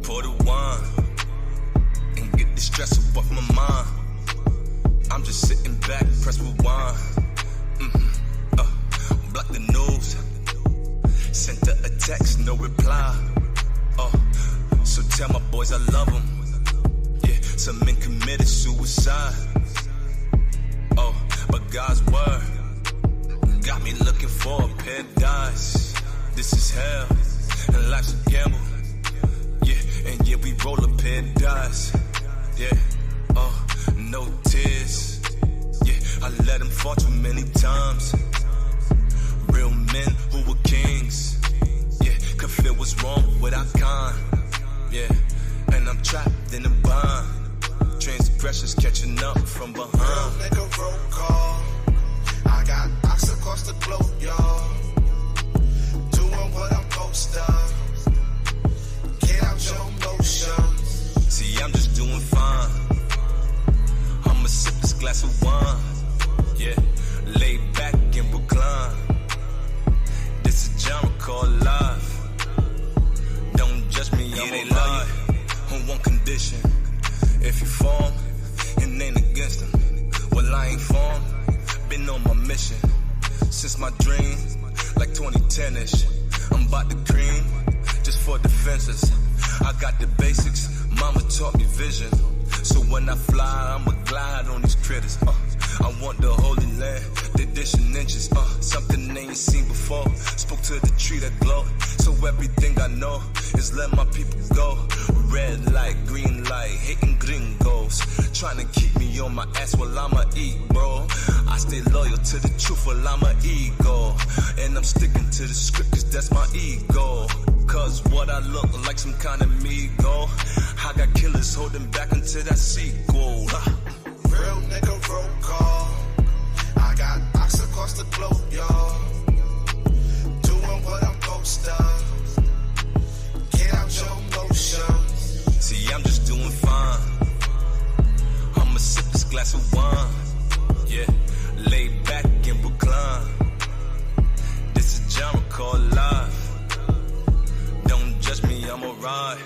Pour the wine and get the stress up off my mind. I'm just sitting back, press rewind. Block the news. Sent her a text, no reply. So tell my boys I love them. Yeah, some men committed suicide. But God's word got me looking for a paradise. This is hell, and life's a gamble. And yeah, we roll a pair of dice. Yeah, no tears. Yeah, I let them fall too many times. Real men who were kings. Yeah, could feel what's wrong with our kind. Yeah, and I'm trapped in a bind. Transgressions catching up from behind. Real nigga roll call. I got ox across the globe, y'all. Doing what I'm supposed to. See, I'm just doing fine. I'ma sip this glass of wine. Yeah, lay back and recline. This is genre called life. Don't judge me, I'm alive. On one condition: if you form and ain't against them, well, I ain't formed. Been on my mission since my dream, like 2010ish. I'm about to cream just for defenses. I got the basics, mama taught me vision. So when I fly, I'ma glide on these critters. I want the Holy Land, they dishing inches. Something they ain't seen before. Spoke to the tree that glow. So everything I know is let my people go. Red light, green light, hating gringos. Trying to keep me on my ass while I'ma eat, bro. I stay loyal to the truth while I'm an ego. And I'm sticking to the script cause that's my ego. Cause what I look like some kind of Migo. I got killers holding back until that sequel. Real nigga roll call. I got ox across the globe, y'all. Doing what I'm supposed to. Get out your emotions. See, I'm just doing fine. I'ma sip this glass of wine. Yeah, lay back and recline. This is genre called life. Don't judge me, I'm alright.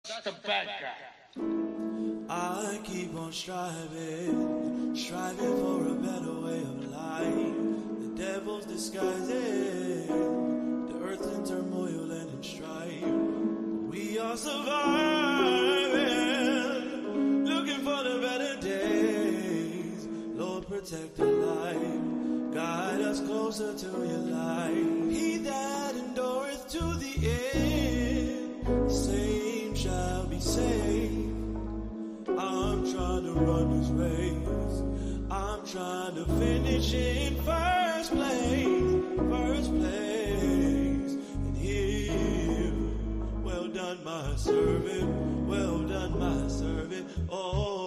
That's a bad guy. I keep on striving for a better way of life. The devil's disguising, the earth in turmoil and in strife. We are surviving, looking for the better days. Lord, protect our life, guide us closer to your light. He that endureth to the end, same shall be saved. I'm trying to run this race. I'm trying to finish in first place. And here, well done, my servant. Well done, my servant. Oh.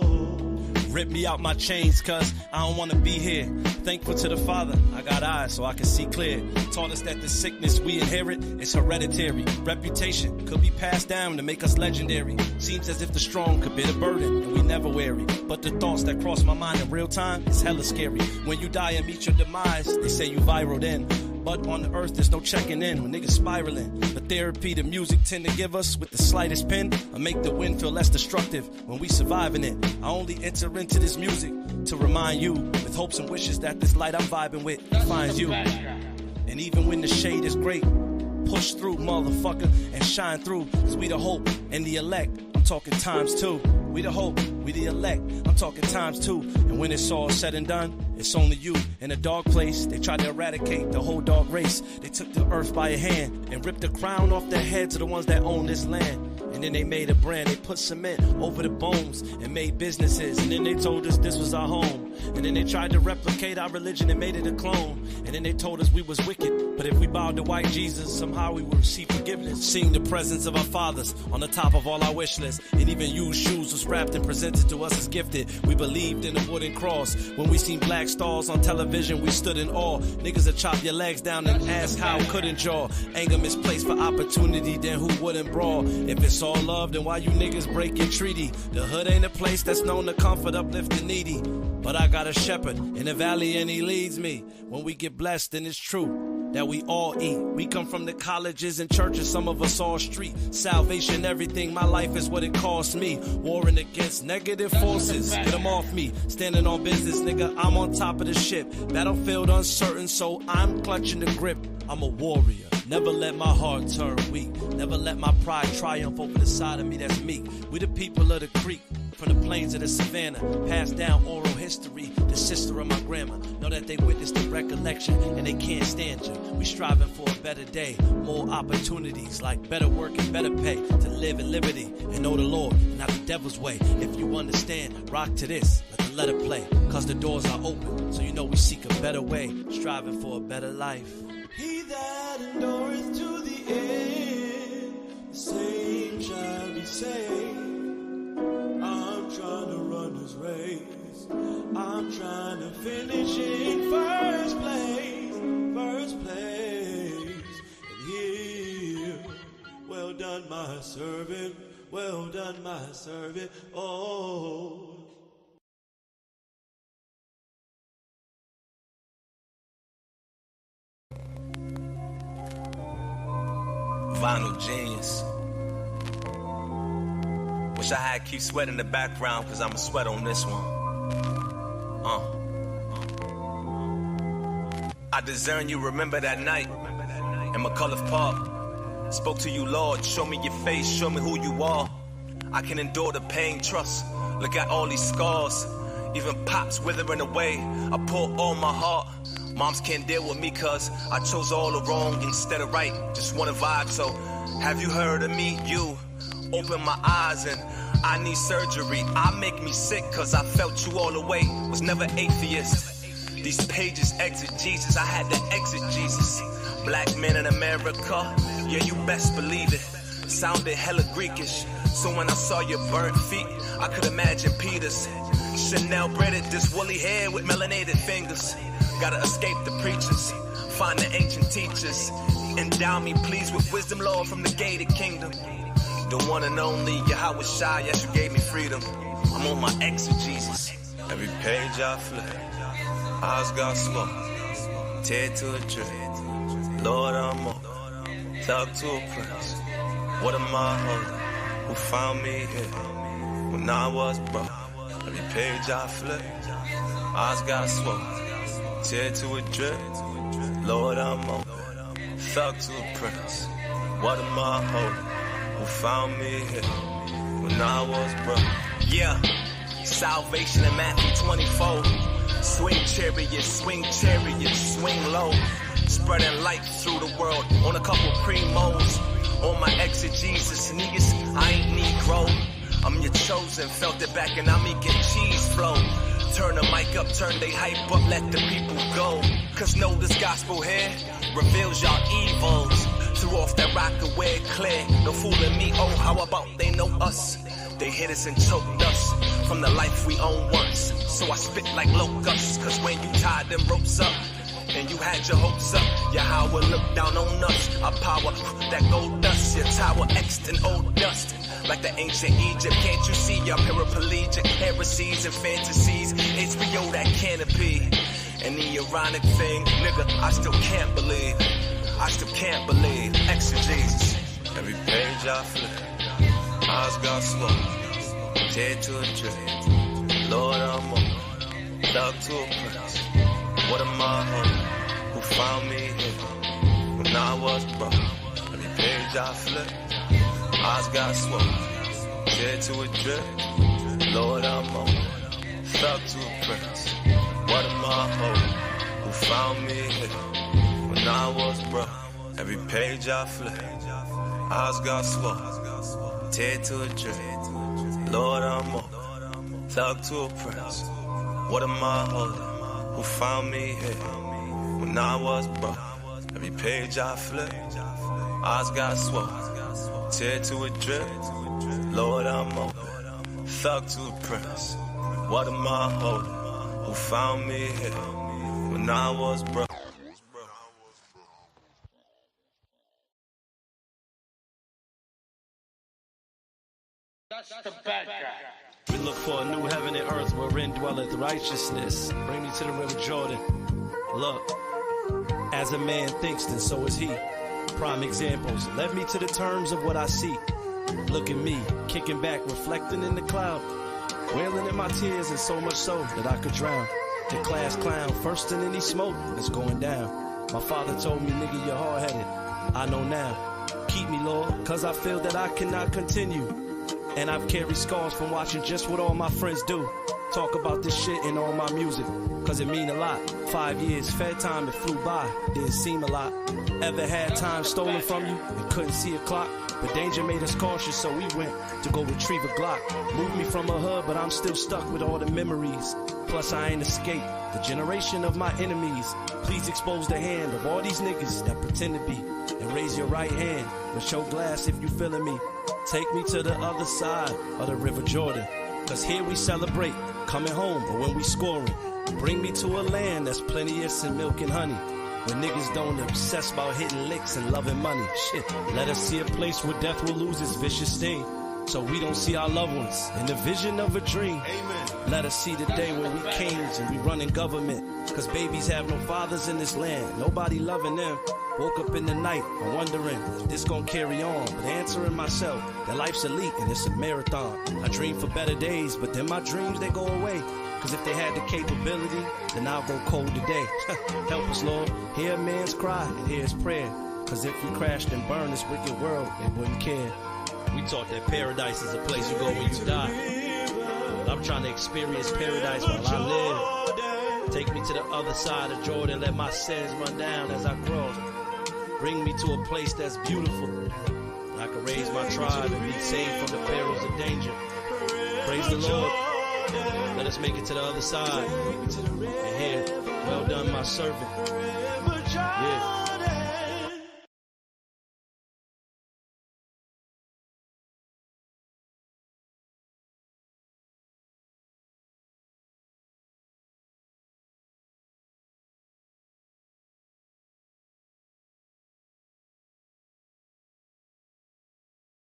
Rip me out my chains, cuz I don't wanna be here. Thankful to the Father, I got eyes so I can see clear. Taught us that the sickness we inherit is hereditary. Reputation could be passed down to make us legendary. Seems as if the strong could bear the burden, and we never weary. But the thoughts that cross my mind in real time is hella scary. When you die and meet your demise, they say you viraled in. But on the earth, there's no checking in when niggas spiraling. The therapy the music tend to give us with the slightest pin, or make the wind feel less destructive when we surviving it. I only enter into this music to remind you, with hopes and wishes that this light I'm vibing with finds you. And even when the shade is great, push through, motherfucker, and shine through, cause we the hope and the elect. I'm talking times two. We the hope, we the elect, I'm talking times two. And when it's all said and done, it's only you. In a dark place, they tried to eradicate the whole dog race. They took the earth by a hand and ripped the crown off the heads of the ones that own this land. And then they made a brand, they put cement over the bones and made businesses. And then they told us this was our home. And then they tried to replicate our religion and made it a clone. And then they told us we was wicked, but if we bowed to white Jesus, somehow we would receive forgiveness. Seeing the presence of our fathers on the top of all our wish lists. And even used shoes was wrapped and presented to us as gifted. We believed in the wooden cross. When we seen black stars on television, we stood in awe. Niggas that chop your legs down and ask how couldn't y'all. Anger misplaced for opportunity, then who wouldn't brawl? If it's all love, then why you niggas break your treaty? The hood ain't a place that's known to comfort, uplift the needy. But I got a shepherd in the valley and he leads me. When we get blessed, then it's true that we all eat. We come from the colleges and churches, some of us all street. Salvation, everything, my life is what it costs me. Warring against negative forces, get them off me. Standing on business, nigga, I'm on top of the ship. Battlefield uncertain, so I'm clutching the grip. I'm a warrior, never let my heart turn weak. Never let my pride triumph over the side of me that's meek. We the people of the creek, from the plains of the savannah. Passed down oral history, the sister of my grandma. Know that they witnessed the recollection and they can't stand you. We striving for a better day, more opportunities like better work and better pay. To live in liberty and know the Lord, not the devil's way. If you understand, rock to this, let the letter play. Cause the doors are open, so you know we seek a better way. Striving for a better life. He that endureth to the end, the same shall be saved. I'm trying to run this race. I'm trying to finish in first place. And here, well done, my servant. Well done, my servant. Oh. Vinyl genius. Wish I had Keep Sweat in the background, cause I'ma sweat on this one. I discern you remember that night in McCullough Park. Spoke to you, Lord, show me your face, show me who you are. I can endure the pain, trust. Look at all these scars, even pops withering away. I pour all my heart. Moms can't deal with me cause I chose all the wrong instead of right. Just wanna vibe, so have you heard of me? You open my eyes and I need surgery. I make me sick cause I felt you all the way. Was never atheist. These pages exit Jesus, I had to exit Jesus. Black men in America, yeah, you best believe it. Sounded hella Greekish, so when I saw your burnt feet, I could imagine Peter's. Chanel braided this woolly hair with melanated fingers. Gotta escape the preachers, find the ancient teachers. Endow me please with wisdom, Lord, from the gated kingdom. The one and only Yahweh Shai, yes, you gave me freedom. I'm on my exegesis. Every page I flip, eyes got smoke, tear to a drip. Lord, I'm on, talk to a prince. What am I holding? Who found me here when I was broke? Every page I flip, eyes got smoke, tear to a drip. Lord, I'm on, talk to a prince. What am I holding? Who found me here when I was broke? Yeah, salvation in Matthew 24. Swing chariot, swing low. Spreading light through the world on a couple primos. On my exegesis, niggas, I ain't Negro. I'm your chosen, felt it back and I'm eating cheese flow. Turn the mic up, turn they hype up, let the people go. Cause know this gospel here reveals y'all evils. Threw off that rock and wear it clear. No fooling me, oh, how about they know us? They hit us and choked us from the life we own once. So I spit like locusts, cause when you tied them ropes up and you had your hopes up, Yahweh looked down on us. Our power, that gold dust, your tower X'd in old dust. Like the ancient Egypt, can't you see your paraplegic heresies and fantasies? HBO, that canopy. And the ironic thing, nigga, I still can't believe. Exegesis. Every page I flip, eyes got smoke, tear to a drip. Lord, I'm on, talk to a prince. What am I holding? Who found me here when I was broke? Every page I flip, eyes got smoke, tear to a drip. Lord, I'm on. Thug to a prince. What am I holding? Who found me here when I was broke? Every page I flip, eyes got swole. Tear to a drip. Lord, I'm on. Thug to a prince. What am I holding? Who found me here when I was broke? Every page I flip, eyes got swole. Tear to a drip. Lord, I'm open. Thug to a prince. What am I holding? Who found me here when I was broke? That's the bad guy. We look for a new heaven and earth wherein dwelleth righteousness. Bring me to the river Jordan. Look, as a man thinks, then so is he. Prime examples led me to the terms of what I see. Look at me, kicking back, reflecting in the cloud, wailing in my tears, and so much so that I could drown. The class clown, first in any smoke that's going down. My father told me, nigga, you're hard-headed. I know now. Keep me, Lord, cause I feel that I cannot continue. And I've carried scars from watching just what all my friends do. Talk about this shit in all my music, cause it mean a lot. 5 years, fed time, it flew by, didn't seem a lot. Ever had time stolen from you and couldn't see a clock? But danger made us cautious, so we went to go retrieve a Glock. Moved me from a hood, but I'm still stuck with all the memories. Plus I ain't escaped the generation of my enemies. Please expose the hand of all these niggas that pretend to be. And raise your right hand, but show glass if you feeling me. Take me to the other side of the river Jordan, cause here we celebrate coming home or when we scoring. Bring me to a land that's plenteous in milk and honey, where niggas don't obsess about hitting licks and loving money. Shit, let us see a place where death will lose its vicious sting, so we don't see our loved ones in the vision of a dream. Amen. Let us see the day when we kings and we running government, cause babies have no fathers in this land, nobody loving them. Woke up in the night, I'm wondering if this gon' carry on, but answering myself that life's elite and it's a marathon. I dream for better days, but then my dreams, they go away. Cause if they had the capability, then I'll go cold today. Help us, Lord. Hear a man's cry and hear his prayer. Cause if we crashed and burned this wicked world, they wouldn't care. We taught that paradise is a place you go when you die. I'm trying to experience paradise while I live. Take me to the other side of Jordan, let my sins run down as I cross. Bring me to a place that's beautiful. I can raise my tribe and be saved from the perils of danger. Praise the Lord. Let us make it to the other side. And here, well done, my servant. Yeah.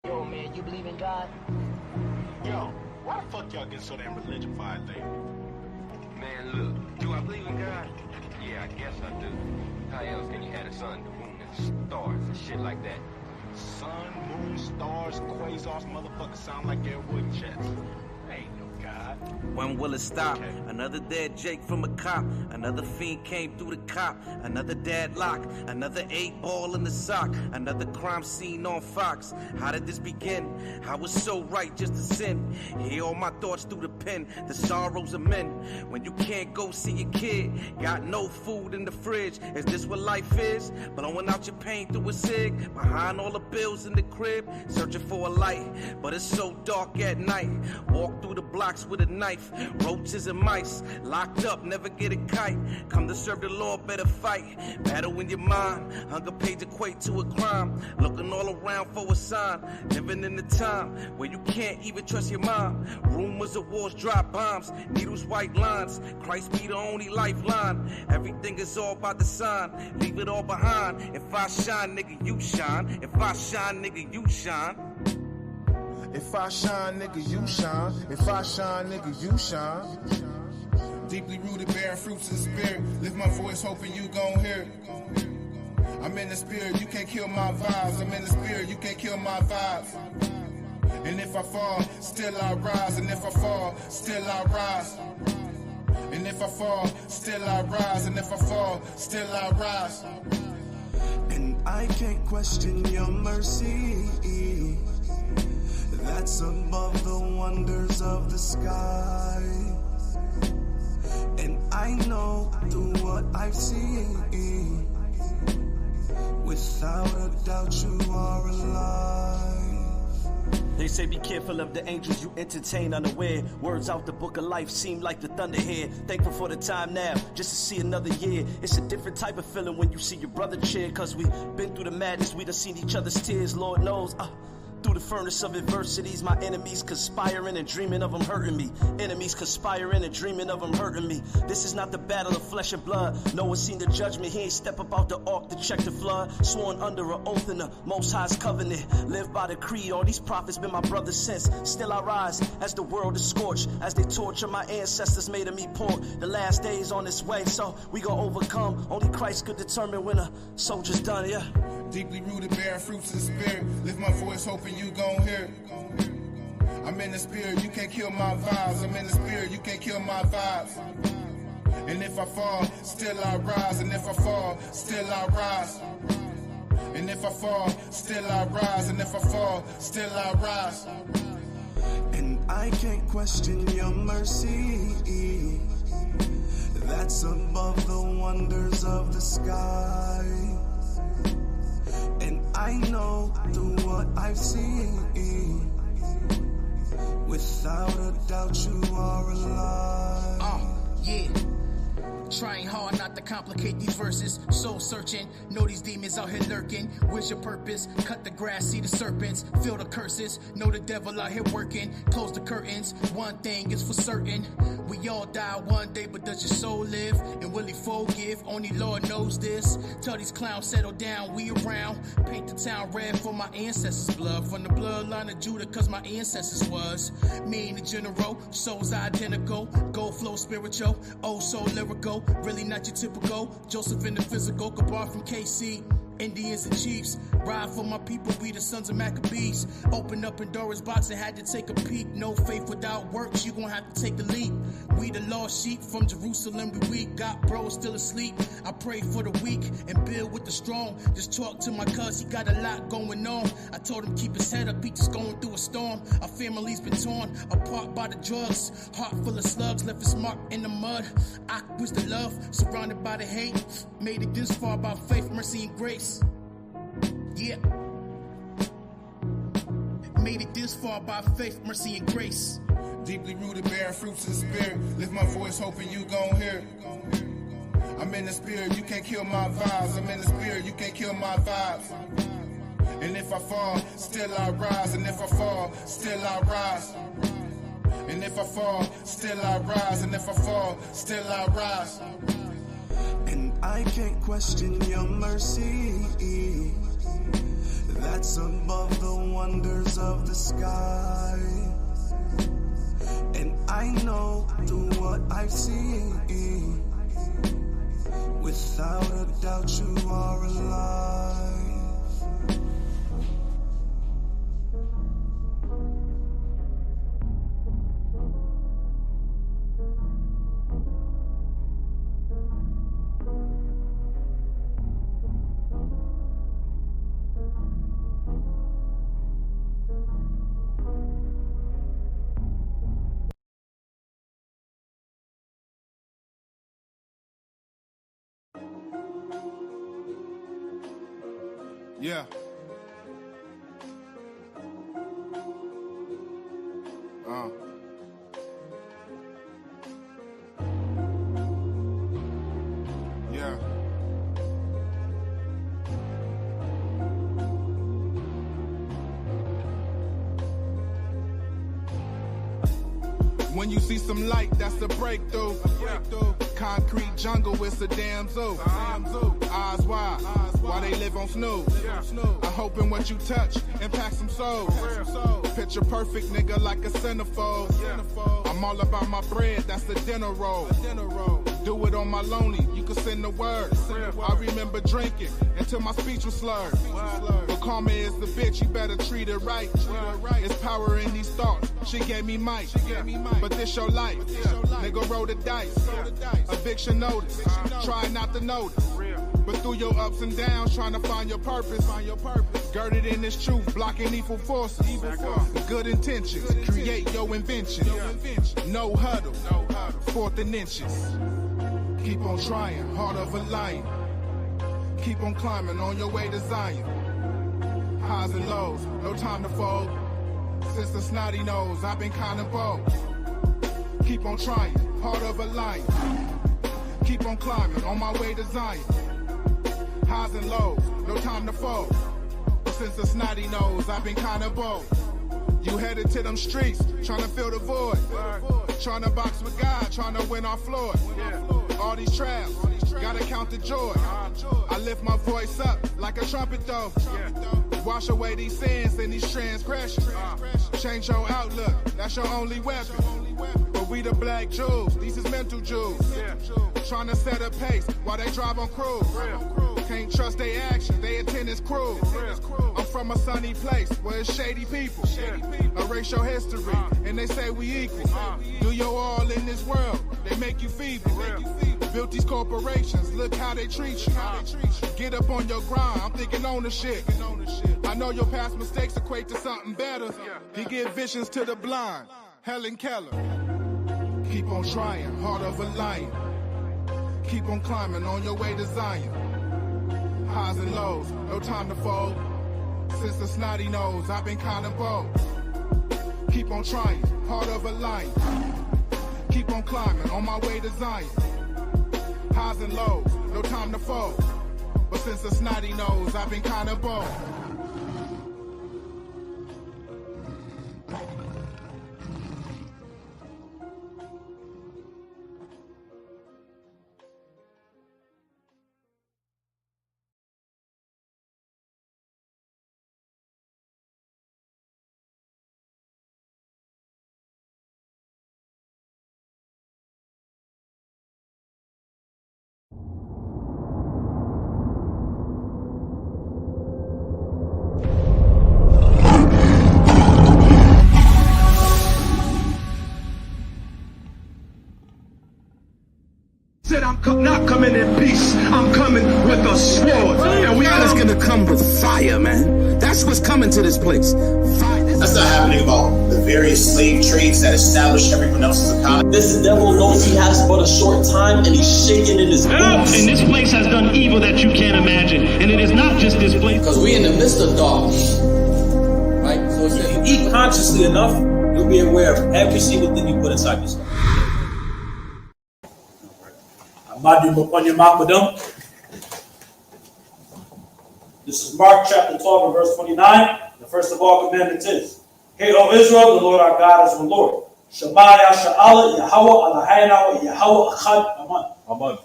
Yo, man, you believe in God? Yo, why the fuck y'all get so damn religion-fied thing? Man, look, do I believe in God? Yeah, I guess I do. How else can you have the sun, the moon, and stars and shit like that? Sun, moon, stars, quasars, motherfuckers sound like they're wood checks. Ain't no God. When will it stop? Okay. Another dead Jake from a cop. Another fiend came through the cop. Another deadlock. Another 8-ball in the sock. Another crime scene on Fox. How did this begin? I was so right just to sin. Hear all my thoughts through the pen. The sorrows of men. When you can't go see your kid. Got no food in the fridge. Is this what life is? Blowing out your pain through a cig. Behind all the bills in the crib. Searching for a light. But it's so dark at night. Walk through the blocks with a knife. Roaches and mice, locked up, never get a kite. Come to serve the Lord, better fight. Battle in your mind, hunger paid equate to a crime. Looking all around for a sign. Living in the time where you can't even trust your mom. Rumors of wars, drop bombs, needles, white lines. Christ be the only lifeline. Everything is all by the sign. Leave it all behind. If I shine, nigga, you shine. If I shine, nigga, you shine. If I shine, nigga, you shine. If I shine, nigga, you shine. Deeply rooted, bearing fruits of the spirit. Lift my voice, hoping you gon' hear it. I'm in the spirit, you can't kill my vibes. I'm in the spirit, you can't kill my vibes. And if I fall, still I rise. And if I fall, still I rise. And if I fall, still I rise. And if I fall, still I rise. And I can't question your mercy. that's above the wonders of the sky. And I know through what I've seen, without a doubt you are alive. They say be careful of the angels you entertain unaware. Words out the book of life seem like the thunder here. Thankful for the time now, just to see another year. It's a different type of feeling when you see your brother cheer. Cause we been through the madness, we done seen each other's tears, Lord knows. Through the furnace of adversities, my enemies conspiring and dreaming of them hurting me. Enemies conspiring and dreaming of them hurting me. This is not the battle of flesh and blood. No one seen the judgment. He ain't step up out the ark to check the flood. Sworn under an oath in the Most High's covenant. Live by the creed. All these prophets been my brothers since. Still I rise as the world is scorched. As they torture my ancestors made of me poor. The last days on its way, so we gon' overcome. Only Christ could determine when a soldier's done, yeah. Deeply rooted, bearing fruits of the spirit. Lift my voice, hoping you gon' hear it. I'm in the spirit, you can't kill my vibes. I'm in the spirit, you can't kill my vibes. And if I fall, still I rise. And if I fall, still I rise. And if I fall, still I rise. And if I fall, still I rise. And I can't question your mercy. That's above the wonders of the sky. And I know through what I've seen, without a doubt you are alive. Yeah. Trying hard not to complicate these verses. Soul searching, know these demons out here lurking. Where's your purpose? Cut the grass, see the serpents, feel the curses. Know the devil out here working. Close the curtains, one thing is for certain. We all die one day, but does your soul live? And will he forgive? Only Lord knows this. Tell these clowns settle down, we around. Paint the town red for my ancestors' blood. From the bloodline of Judah, cause my ancestors was. Me and the general, souls identical. Gold flow spiritual, oh so lyrical. Really not your typical Joseph in the physical, Gabar from KC. Indians and Chiefs, ride for my people, we the sons of Maccabees. Open up Pandora's box and had to take a peek. No faith without works, you gon' have to take the leap. We the lost sheep from Jerusalem, we weak. Got bros still asleep, I pray for the weak and build with the strong. Just talk to my cuz, he got a lot going on. I told him keep his head up, he just going through a storm. Our family's been torn apart by the drugs. Heart full of slugs, left his mark in the mud. I wish the love, surrounded by the hate. Made it this far by faith, mercy and grace. Yeah. Made it this far by faith, mercy, and grace. Deeply rooted, bearing fruits of the spirit. Lift my voice, hoping you gon' hear it. I'm in the spirit, you can't kill my vibes. I'm in the spirit, you can't kill my vibes. And if I fall, still I rise. And if I fall, still I rise. And if I fall, still I rise. And if I fall, still I rise. And I can't question your mercy. That's above the wonders of the sky. And I know through what I've seen, without a doubt you are alive. Yeah. Yeah. When you see some light, that's a breakthrough. Concrete jungle, it's a damn zoo. Eyes wide, while they live on snooze. I'm hoping what you touch impacts some souls. Picture perfect, nigga, like a centerfold. I'm all about my bread, that's the dinner roll. Do it on my lonely, you can send the word. I remember drinking until my speech was slurred. But karma is the bitch, you better treat it right. It's power in these thoughts, she gave me mic. But this your life, nigga roll the dice. Eviction notice, try not to notice. But through your ups and downs, trying to find your purpose. Girded in this truth, blocking evil forces. Good intentions, create your invention. No huddle, fourth and inches. Keep on trying, heart of a lion. Keep on climbing on your way to Zion. Highs and lows, no time to fold. Since the snotty nose, I've been kind of bold. Keep on trying, heart of a lion. Keep on climbing on my way to Zion. Highs and lows, no time to fold. Since the snotty nose, I've been kind of bold. You headed to them streets, trying to fill the void. Trying to box with God, trying to win our floor. All these traps, gotta count the joy. I lift my voice up like a trumpet though. Wash away these sins and these transgressions. Change your outlook, that's your only weapon. But we the black Jews, these is mental Jews. Trying to set a pace while they drive on cruise. Can't trust their actions, they intent is cruel. I'm from a sunny place where it's shady people. Erase your history and they say we equal. Do your all in this world, they make you feeble. Built these corporations, look how they treat you. Get up on your grind, I'm thinking ownership. I know your past mistakes equate to something better. He give visions to the blind, Helen Keller. Keep on trying, heart of a lion. Keep on climbing on your way to Zion. Highs and lows, no time to fold. Since the snotty nose, I've been kind of bold. Keep on trying, heart of a lion. Keep on climbing on my way to Zion. Highs and lows, no time to fold. But since the snotty nose, I've been kind of bold. I'm not coming in peace. I'm coming with a sword. And we are gonna come with fire, man. That's what's coming to this place. Fire. That's not happening about the various slave trades that established everyone else's economy. This devil knows he has but a short time and he's shaking in his boots. And this place has done evil that you can't imagine. And it is not just this place. Because we're in the midst of darkness. Right? So if you eat consciously enough, you'll be aware of every single thing you put inside yourself. This is Mark chapter 12 and verse 29. The first of all commandments is, Hear, O Israel, the Lord our God is one Lord. Shema Yasha'ala, Yahweh Elohayna, Yahweh Echad. Amen. Amen.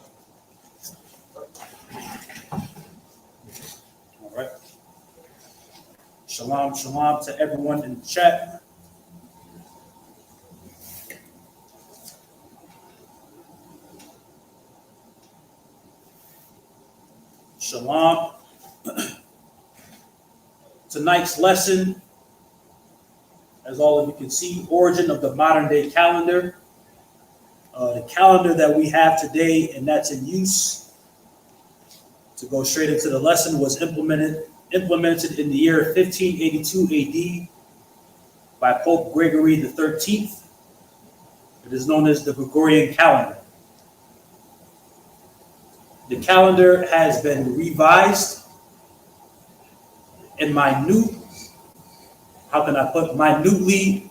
All right. Shalom, shalom to everyone in the chat. Shalom. Tonight's lesson, as all of you can see, origin of the modern day calendar. The calendar that we have today and that's in use, to go straight into the lesson, was implemented in the year 1582 AD by Pope Gregory the 13th. It is known as the Gregorian calendar. The calendar has been revised and minutely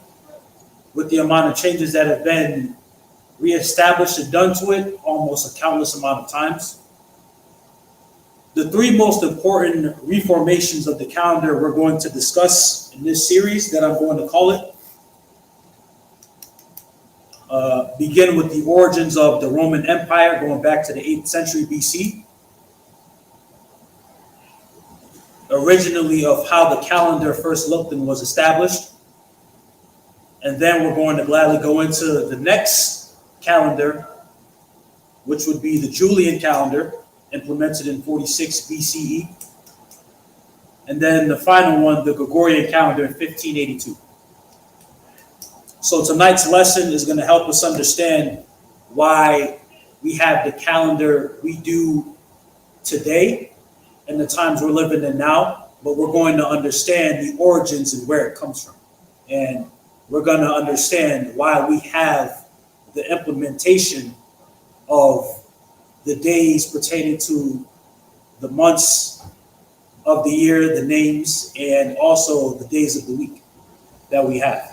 with the amount of changes that have been reestablished and done to it almost a countless amount of times. The three most important reformations of the calendar we're going to discuss in this series that I'm going to call it begin with the origins of the Roman Empire going back to the 8th century BC. Originally of how the calendar first looked and was established. And then we're going to gladly go into the next calendar, which would be the Julian calendar, implemented in 46 BCE. And then the final one, the Gregorian calendar in 1582. So tonight's lesson is going to help us understand why we have the calendar we do today and the times we're living in now, but we're going to understand the origins and where it comes from. And we're going to understand why we have the implementation of the days pertaining to the months of the year, the names, and also the days of the week that we have.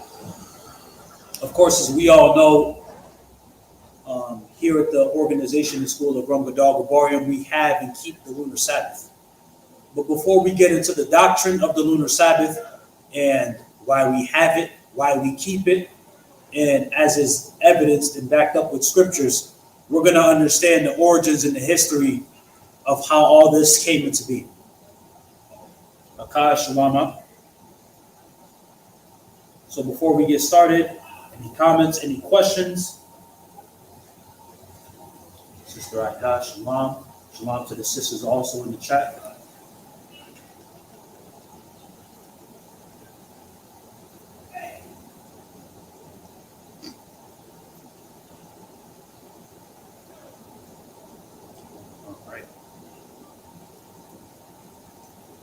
Of course, as we all know, here at the organization and school of Gregorian, we have and keep the lunar Sabbath. But before we get into the doctrine of the lunar Sabbath and why we have it, why we keep it, and as is evidenced and backed up with scriptures, we're going to understand the origins and the history of how all this came into being. Akash Shalama. So before we get started, any comments, any questions? Sister Akash, Shalom. Shalom to the sisters also in the chat.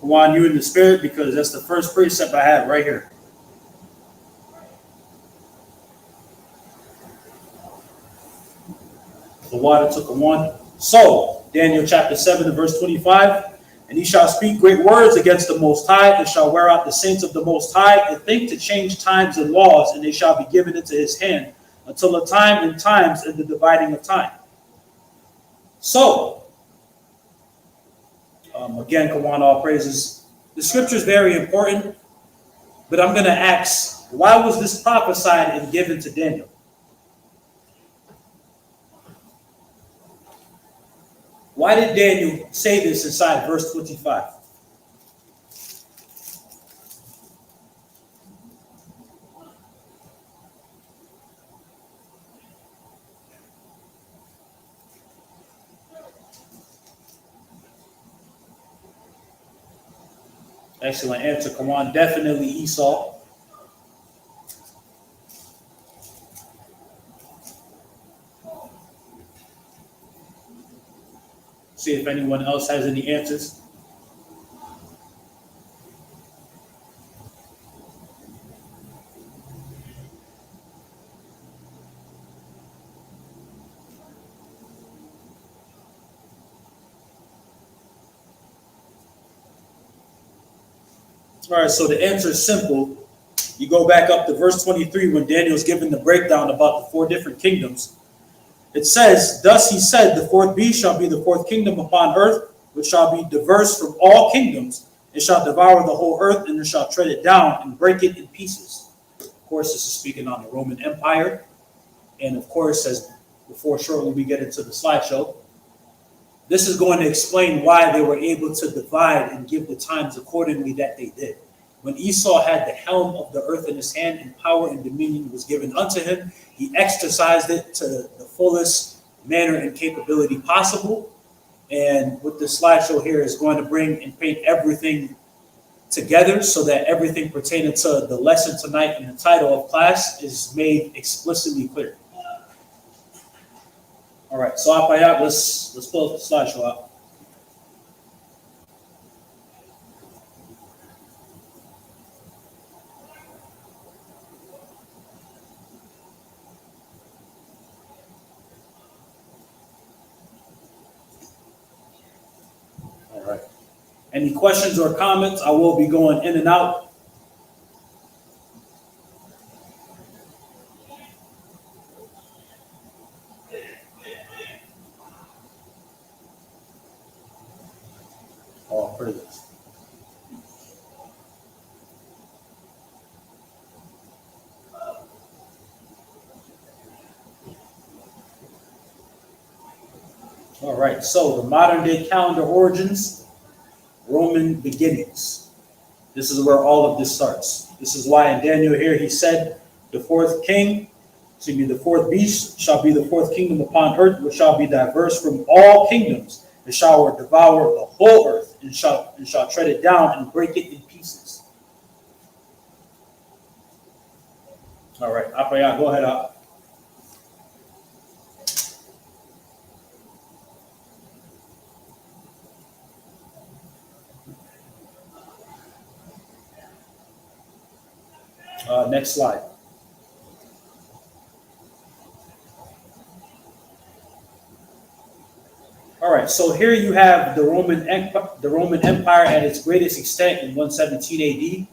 Juan, you in the spirit, because that's the first precept I have right here. The water took a one. So, Daniel chapter 7 and verse 25, and he shall speak great words against the Most High, and shall wear out the saints of the Most High, and think to change times and laws, and they shall be given into his hand, until a time and times and the dividing of time. So, again, Kawan, all praises. The scripture is very important, but I'm going to ask, why was this prophesied and given to Daniel? Why did Daniel say this inside verse 25? Excellent answer. Come on, definitely Esau. See if anyone else has any answers. All right, so the answer is simple. You go back up to verse 23 when Daniel's given the breakdown about the 4 different kingdoms. It says, thus he said, the 4th beast shall be the 4th kingdom upon earth, which shall be diverse from all kingdoms. It shall devour the whole earth, and it shall tread it down and break it in pieces. Of course, this is speaking on the Roman Empire. And of course, as before shortly we get into the slideshow, this is going to explain why they were able to divide and give the times accordingly that they did. When Esau had the helm of the earth in his hand and power and dominion was given unto him, he exercised it to the fullest manner and capability possible. And what the slideshow here is going to bring and paint everything together so that everything pertaining to the lesson tonight and the title of class is made explicitly clear. All right, so Apayat, let's close the slideshow out. All right. Any questions or comments? I will be going in and out. All praises. All right, so the modern day calendar origins, Roman beginnings. This is where all of this starts. This is why in Daniel here he said, the 4th king, the 4th beast shall be the 4th kingdom upon earth, which shall be diverse from all kingdoms. It shall devour the whole earth, and shall tread it down and break it in pieces. All right, Apaya, go ahead, Up. Next slide. All right, so here you have the Roman Empire at its greatest extent in 117 AD.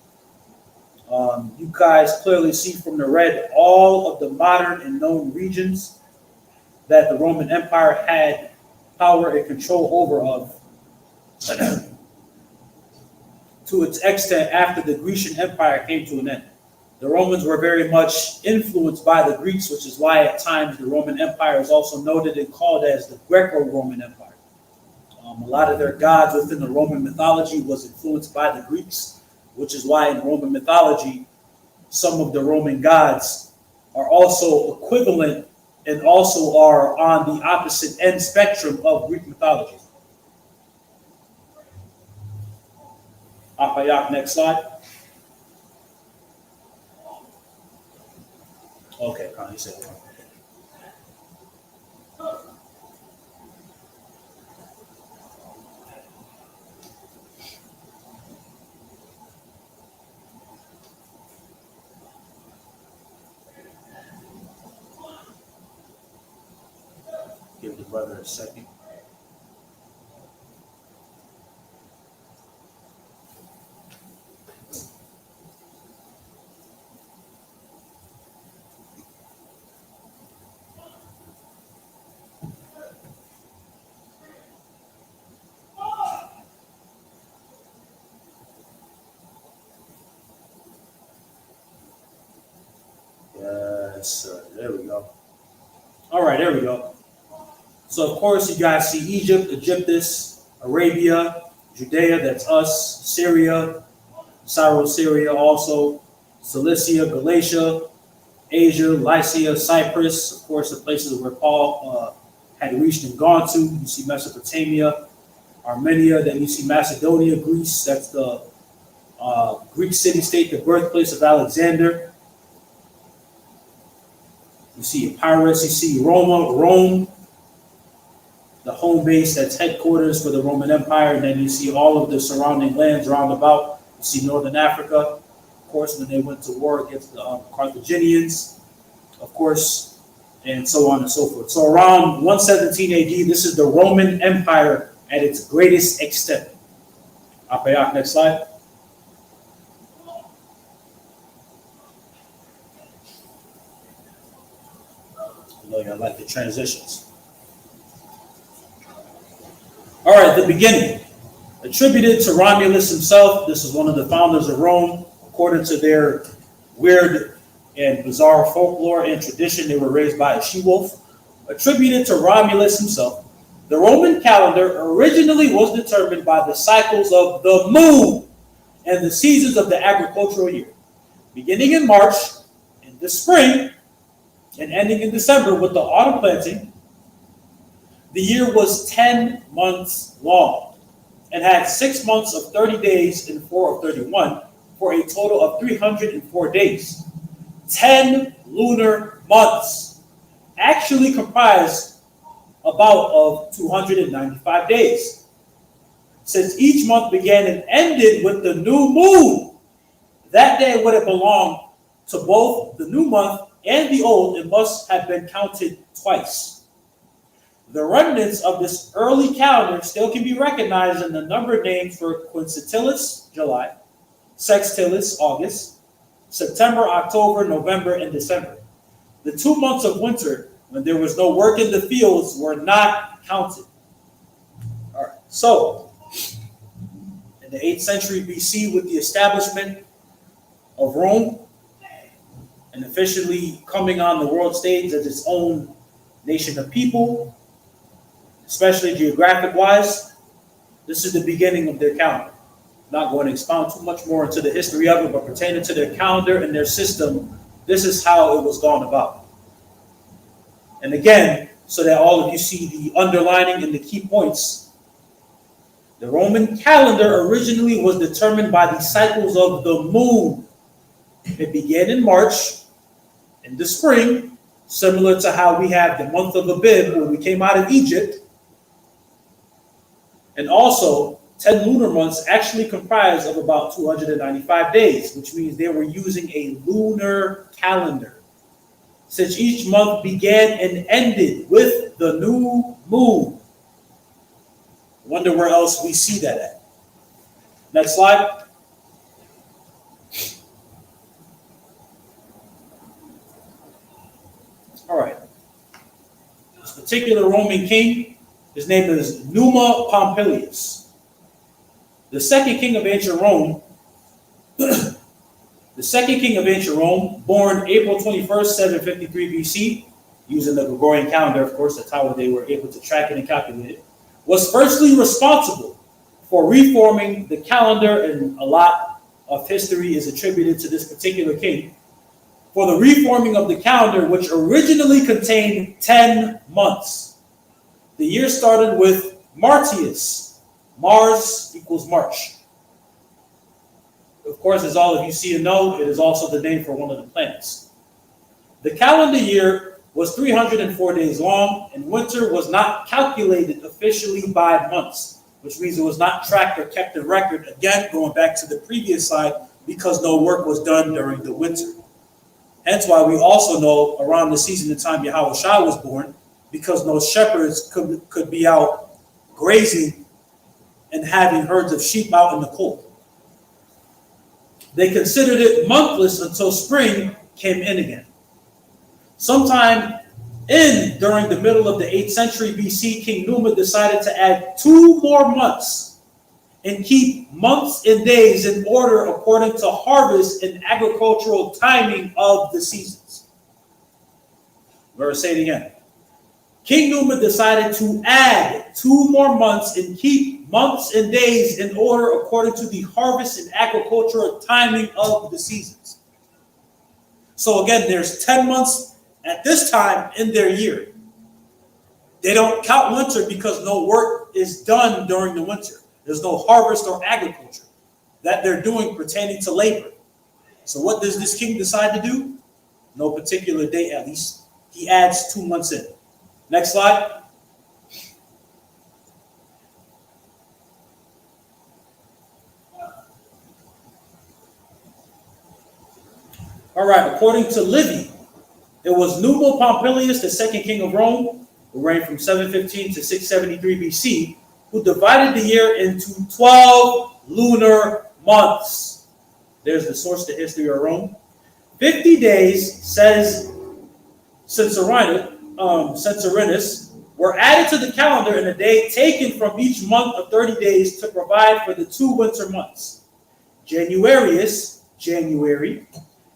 You guys clearly see from the red all of the modern and known regions that the Roman Empire had power and control over of to its extent after the Grecian Empire came to an end. The Romans were very much influenced by the Greeks, which is why at times the Roman Empire is also noted and called as the Greco-Roman Empire. A lot of their gods within the Roman mythology was influenced by the Greeks, which is why in Roman mythology, some of the Roman gods are also equivalent and also are on the opposite end spectrum of Greek mythology. Apayak, next slide. Okay, Connie said it. Give the brother a second. Yes, sir. There we go. All right, there we go. So, of course, you guys see Egypt, Egyptus, Arabia, Judea, that's us, Syria, Syria also, Cilicia, Galatia, Asia, Lycia, Cyprus, of course, the places where Paul had reached and gone to. You see Mesopotamia, Armenia, then you see Macedonia, Greece, that's the Greek city-state, the birthplace of Alexander. You see Epirus, you see Rome, the home base, that's headquarters for the Roman Empire, and then you see all of the surrounding lands round about. You see Northern Africa, of course, when they went to war against the Carthaginians, of course, and so on and so forth. So around 117 AD, this is the Roman Empire at its greatest extent. Apayak, next slide. I like the transitions. All right, the beginning. Attributed to Romulus himself, this is one of the founders of Rome. According to their weird and bizarre folklore and tradition, they were raised by a she-wolf. Attributed to Romulus himself, the Roman calendar originally was determined by the cycles of the moon and the seasons of the agricultural year. Beginning in March, in the spring, and ending in December with the autumn planting, the year was 10 months long and had 6 months of 30 days and 4 of 31 for a total of 304 days. 10 lunar months actually comprised about of 295 days. Since each month began and ended with the new moon, that day would have belonged to both the new month and the old. It must have been counted twice. The remnants of this early calendar still can be recognized in the number names for Quintilis, July, Sextilis, August, September, October, November, and December. The 2 months of winter, when there was no work in the fields, were not counted. All right, so in the 8th century BC, with the establishment of Rome, and officially coming on the world stage as its own nation of people, especially geographic-wise, this is the beginning of their calendar. I'm not going to expound too much more into the history of it, but pertaining to their calendar and their system, this is how it was gone about. And again, so that all of you see the underlining and the key points, the Roman calendar originally was determined by the cycles of the moon. It began in March, in the spring, similar to how we have the month of Abib when we came out of Egypt. And also, 10 lunar months actually comprised of about 295 days, which means they were using a lunar calendar. Since each month began and ended with the new moon. Wonder where else we see that at. Next slide. All right. This particular Roman king, his name is Numa Pompilius. The second king of ancient Rome, born April 21st, 753 BC, using the Gregorian calendar, of course, that's how they were able to track it and calculate it, was firstly responsible for reforming the calendar, and a lot of history is attributed to this particular king, for the reforming of the calendar, which originally contained 10 months. The year started with Martius. Mars equals March. Of course, as all of you see and know, it is also the name for one of the planets. The calendar year was 304 days long, and winter was not calculated officially by months, which means it was not tracked or kept in record, again, going back to the previous slide, because no work was done during the winter. Hence why we also know around the season and time Yahushua was born, because no shepherds could be out grazing and having herds of sheep out in the cold. They considered it monthless until spring came in again. Sometime during the middle of the 8th century BC, King Numa decided to add 2 more months and keep months and days in order according to harvest and agricultural timing of the seasons. I'm going to say it again. King Numa decided to add 2 more months and keep months and days in order according to the harvest and agricultural timing of the seasons. So again, there's 10 months at this time in their year. They don't count winter because no work is done during the winter. There's no harvest or agriculture that they're doing pertaining to labor. So what does this king decide to do? No particular date, at least. He adds 2 months in. Next slide. All right, according to Livy, it was Numa Pompilius, the second king of Rome, who reigned from 715 to 673 BC, who divided the year into 12 lunar months. There's the source, the history of Rome. 50 days, says Censorinus, were added to the calendar in a day taken from each month of 30 days to provide for the 2 winter months. Januarius, January,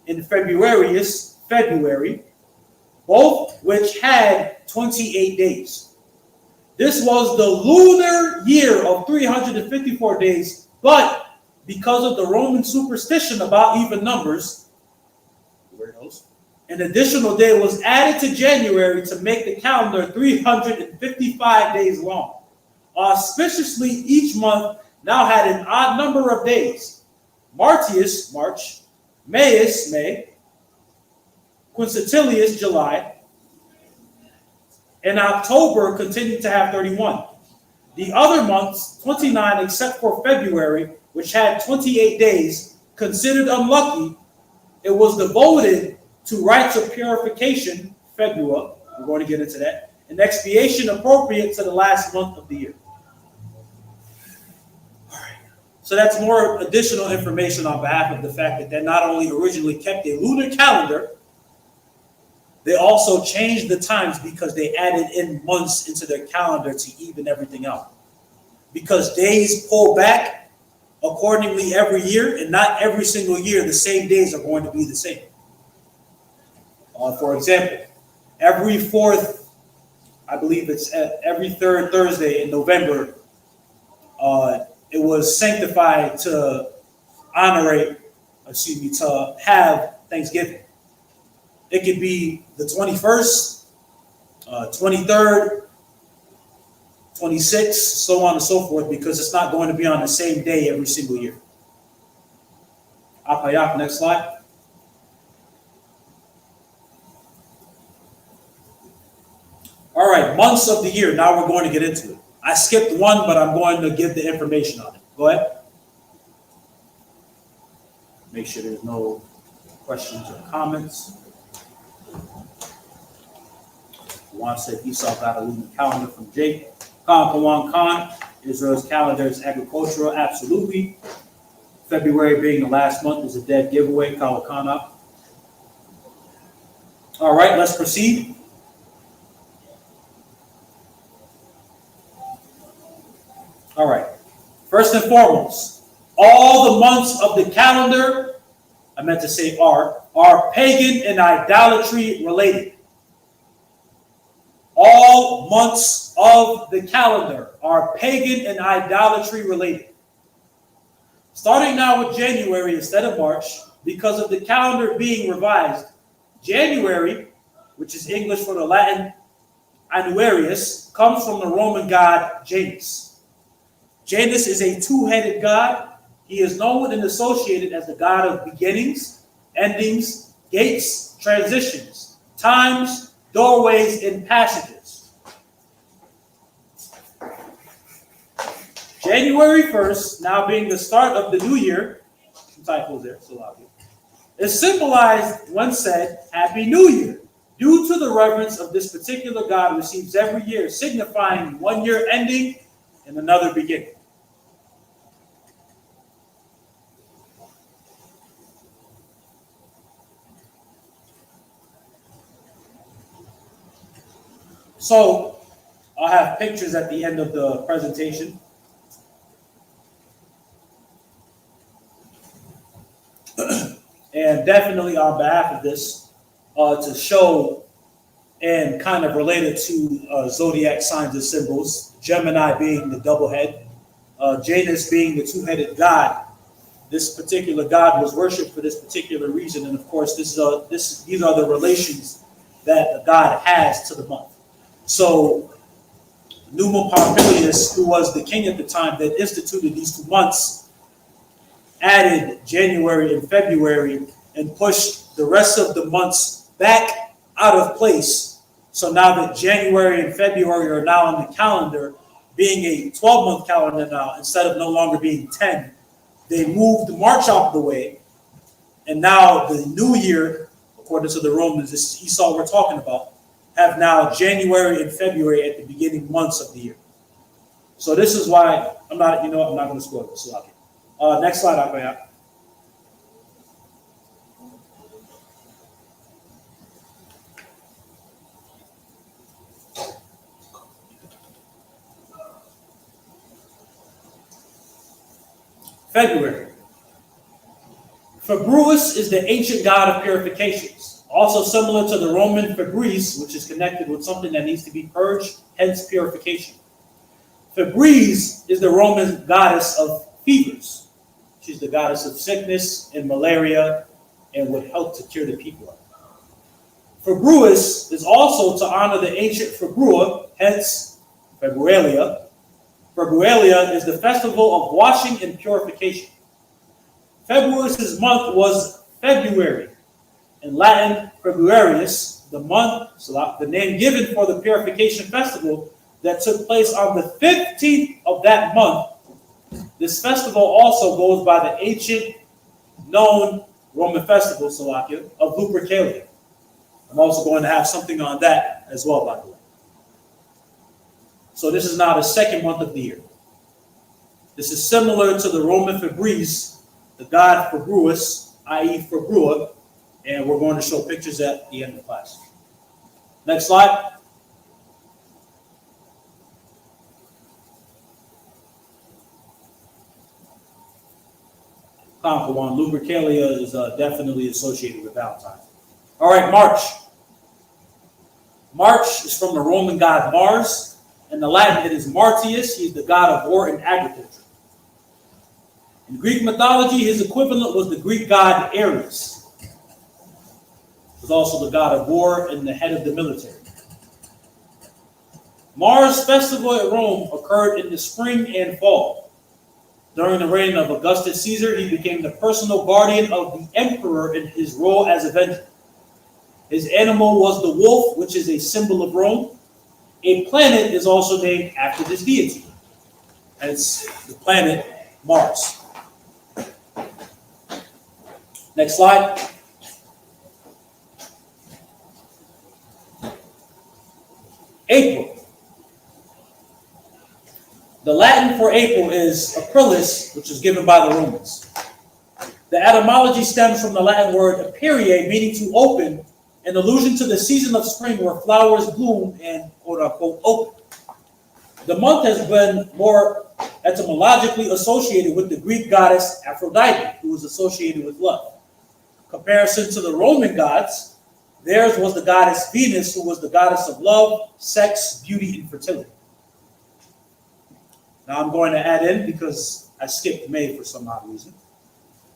and Februarius, February, both which had 28 days. This was the lunar year of 354 days, but because of the Roman superstition about even numbers, an additional day was added to January to make the calendar 355 days long. Auspiciously, each month now had an odd number of days. Martius, March, Maius, May, Quintilis, July, and October continued to have 31. The other months, 29 except for February, which had 28 days, considered unlucky, it was devoted to rites of purification, February, we're going to get into that, and expiation appropriate to the last month of the year. All right. So that's more additional information on behalf of the fact that they not only originally kept a lunar calendar, they also changed the times because they added in months into their calendar to even everything out. Because days pull back accordingly every year, and not every single year the same days are going to be the same. For example, every 4th, I believe it's every 3rd Thursday in November, it was sanctified to to have Thanksgiving. It could be the 21st, 23rd, 26th, so on and so forth, because it's not going to be on the same day every single year. Apayak, next slide. All right, months of the year. Now we're going to get into it. I skipped one, but I'm going to give the information on it. Go ahead. Make sure there's no questions or comments. Juan said Esau got a lunar calendar from Jake. Khan, Israel's calendar is agricultural, absolutely. February being the last month is a dead giveaway, Kawakana. All right, let's proceed. All right, first and foremost, all the months of the calendar, I meant to say are pagan and idolatry related. All months of the calendar are pagan and idolatry related. Starting now with January instead of March, because of the calendar being revised, January, which is English for the Latin annuarius, comes from the Roman god Janus. Janus is a two-headed god. He is known and associated as the god of beginnings, endings, gates, transitions, times, doorways, and passages. January 1st, now being the start of the new year, some typos there, so obvious, is symbolized when said, Happy New Year, due to the reverence of this particular god receives every year, signifying 1 year ending and another beginning. So, I'll have pictures at the end of the presentation. And definitely on behalf of this, to show and kind of relate it to zodiac signs and symbols, Gemini being the double head, Janus being the two-headed god. This particular god was worshipped for this particular reason, and of course, these are the relations that the god has to the month. So, Numa Pompilius, who was the king at the time that instituted these 2 months, added January and February and pushed the rest of the months back out of place. So now that January and February are now on the calendar, being a 12-month calendar now, instead of no longer being 10, they moved March out of the way. And now the new year, according to the Romans, this is Esau we're talking about, have now January and February at the beginning months of the year. So this is why I'm not going to spoil this. Next slide, Akaya. February. Februus is the ancient god of purifications, also similar to the Roman Febris, which is connected with something that needs to be purged, hence purification. Febris is the Roman goddess of fevers. She's the goddess of sickness and malaria and would help to cure the people. Februus is also to honor the ancient Februa, hence Februalia. Februalia is the festival of washing and purification. Februus's month was February. In Latin, Februarius, the month, the name given for the purification festival that took place on the 15th of that month. This festival also goes by the ancient known Roman festival, of Lupercalia. I'm also going to have something on that as well, by the way. So this is now the second month of the year. This is similar to the Roman Febris, the god Februus, i.e. Februa, and we're going to show pictures at the end of class. Next slide. One, Lupercalia is definitely associated with Valentine. All right, March. March is from the Roman god Mars. In the Latin, it is Martius. He's the god of war and agriculture. In Greek mythology, his equivalent was the Greek god Ares. He was also the god of war and the head of the military. Mars' festival at Rome occurred in the spring and fall. During the reign of Augustus Caesar, he became the personal guardian of the emperor in his role as avenger. His animal was the wolf, which is a symbol of Rome. A planet is also named after this deity. Hence the planet Mars. Next slide. April. The Latin for April is Aprilis, which is given by the Romans. The etymology stems from the Latin word aperire, meaning to open, an allusion to the season of spring where flowers bloom and quote-unquote open. The month has been more etymologically associated with the Greek goddess Aphrodite, who was associated with love. Comparison to the Roman gods, theirs was the goddess Venus, who was the goddess of love, sex, beauty, and fertility. Now I'm going to add in, because I skipped May for some odd reason.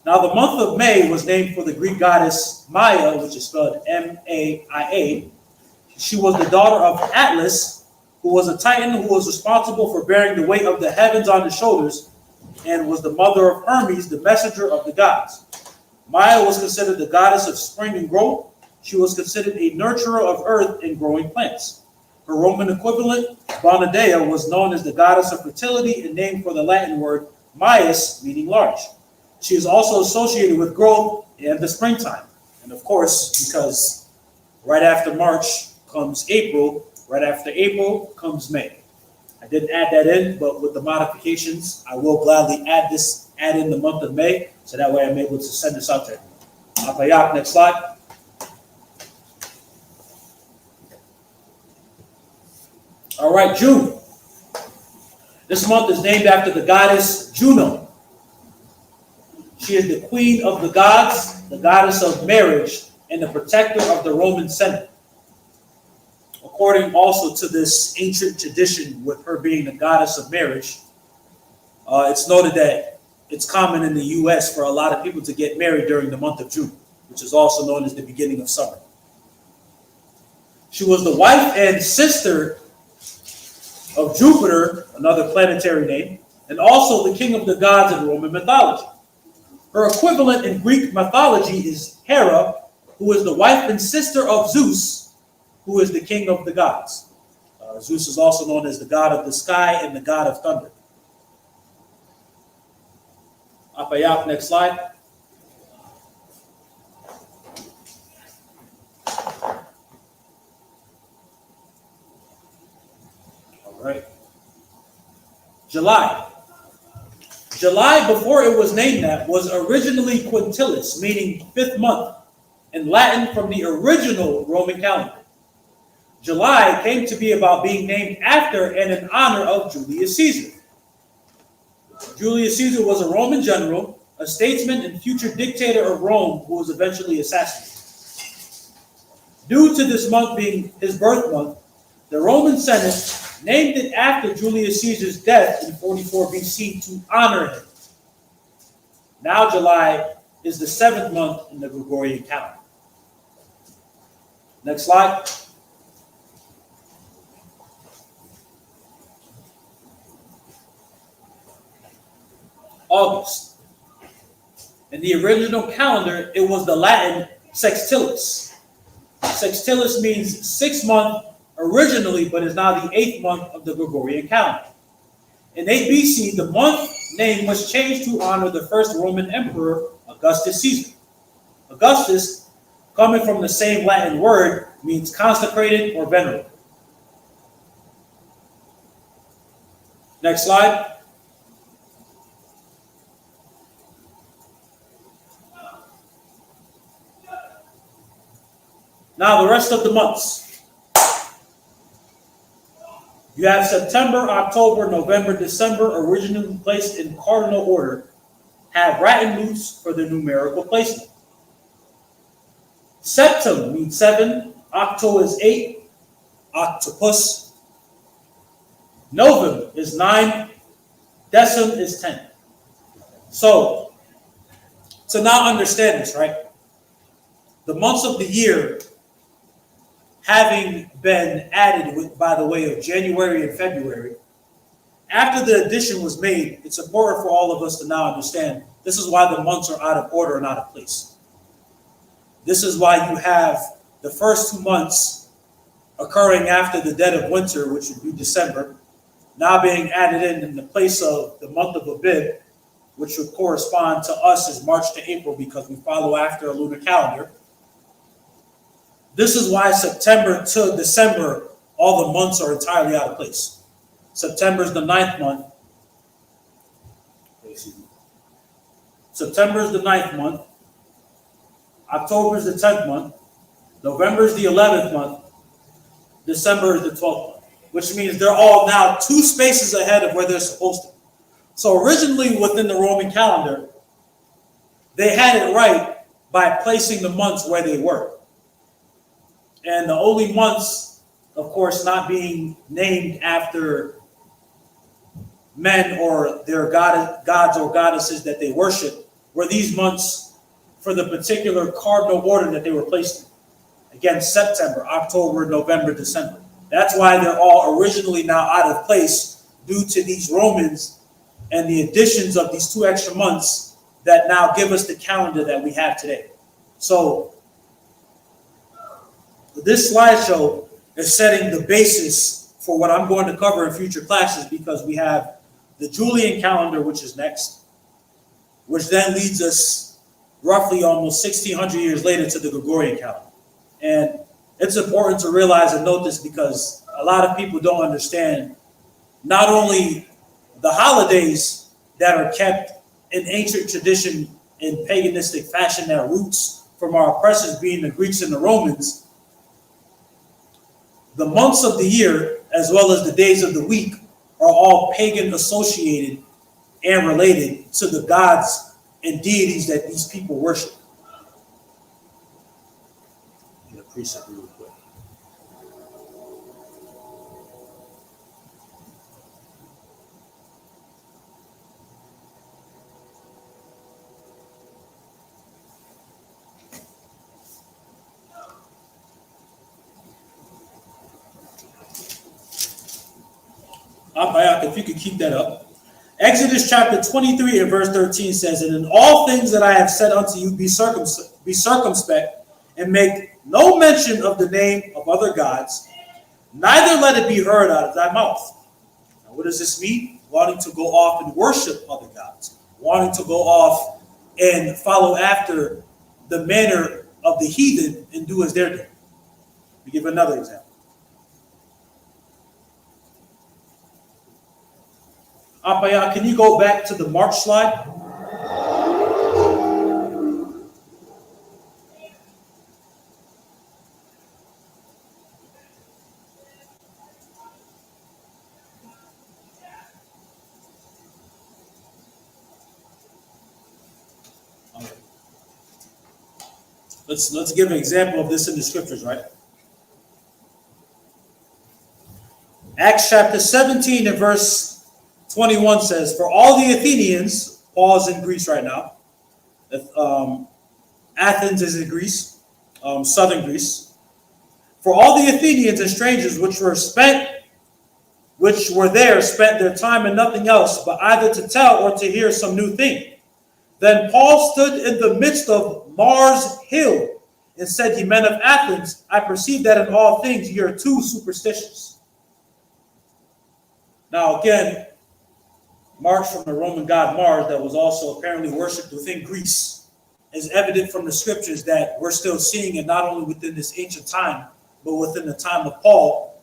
Now the month of May was named for the Greek goddess Maya, which is spelled M-A-I-A. She was the daughter of Atlas, who was a titan who was responsible for bearing the weight of the heavens on his shoulders, and was the mother of Hermes, the messenger of the gods. Maya was considered the goddess of spring and growth. She was considered a nurturer of earth and growing plants. Her Roman equivalent, Bonadea, was known as the goddess of fertility and named for the Latin word Maius, meaning large. She is also associated with growth and the springtime. And of course, because right after March comes April, right after April comes May. I didn't add that in, but with the modifications, I will gladly add in the month of May, so that way I'm able to send this out to everyone. Apayak, next slide. All right, June. This month is named after the goddess Juno. She is the queen of the gods, the goddess of marriage, and the protector of the Roman Senate. According also to this ancient tradition with her being the goddess of marriage, it's noted that it's common in the U.S. for a lot of people to get married during the month of June, which is also known as the beginning of summer. She was the wife and sister of Jupiter, another planetary name, and also the king of the gods in Roman mythology. Her equivalent in Greek mythology is Hera, who is the wife and sister of Zeus, who is the king of the gods. Zeus is also known as the god of the sky and the god of thunder. Apayak, next slide. All right. July. July, before it was named that, was originally quintilis, meaning fifth month, in Latin from the original Roman calendar. July came to be about being named after and in honor of Julius Caesar. Julius Caesar was a Roman general, a statesman, and future dictator of Rome who was eventually assassinated. Due to this month being his birth month, the Roman Senate named it after Julius Caesar's death in 44 BC to honor him. Now July is the 7th month in the Gregorian calendar. Next slide. August. In the original calendar, it was the Latin sextilis. Sextilis means 6th month originally, but is now the 8th month of the Gregorian calendar. In 8 BC, the month name was changed to honor the first Roman emperor, Augustus Caesar. Augustus, coming from the same Latin word, means consecrated or venerable. Next slide. Now the rest of the months. You have September, October, November, December, originally placed in cardinal order, have Latin roots for the numerical placement. Septem means 7, octo is 8, octopus. Novem is 9, decim is 10. So, to now understand this, right? The months of the year having been added by the way of January and February, after the addition was made, it's important for all of us to now understand this is why the months are out of order and out of place. This is why you have the first 2 months occurring after the dead of winter, which would be December, now being added in the place of the month of Abib, which would correspond to us as March to April because we follow after a lunar calendar. This is why September to December, all the months are entirely out of place. September is the 9th month. September is the 9th month. October is the 10th month. November is the 11th month. December is the 12th month, which means they're all now 2 spaces ahead of where they're supposed to be. So originally within the Roman calendar, they had it right by placing the months where they were. And the only months, of course, not being named after men or their gods or goddesses that they worship, were these months for the particular cardinal order that they were placed in. Again, September, October, November, December. That's why they're all originally now out of place due to these Romans and the additions of these 2 extra months that now give us the calendar that we have today. So this slideshow is setting the basis for what I'm going to cover in future classes, because we have the Julian calendar, which is next, which then leads us roughly almost 1,600 years later to the Gregorian calendar. And it's important to realize and note this because a lot of people don't understand not only the holidays that are kept in ancient tradition in paganistic fashion that roots from our oppressors being the Greeks and the Romans, the months of the year as well as the days of the week are all pagan associated and related to the gods and deities that these people worship. Get a precept real quick. If you could keep that up. Exodus chapter 23 and verse 13 says, "And in all things that I have said unto you, be circumspect, and make no mention of the name of other gods, neither let it be heard out of thy mouth." Now, what does this mean? Wanting to go off and worship other gods, wanting to go off and follow after the manner of the heathen and do as they're doing. Let me give another example. Apaya, can you go back to the March slide? Let's give an example of this in the scriptures, right? Acts chapter 17 and verse 21 says, "For all the Athenians," Paul's in Greece right now. Athens is in Greece, southern Greece. "For all the Athenians and strangers which were there spent their time in nothing else, but either to tell or to hear some new thing. Then Paul stood in the midst of Mars Hill and said, Ye men of Athens, I perceive that in all things ye are too superstitious." Now again, Mars from the Roman god Mars that was also apparently worshipped within Greece is evident from the scriptures that we're still seeing it not only within this ancient time, but within the time of Paul.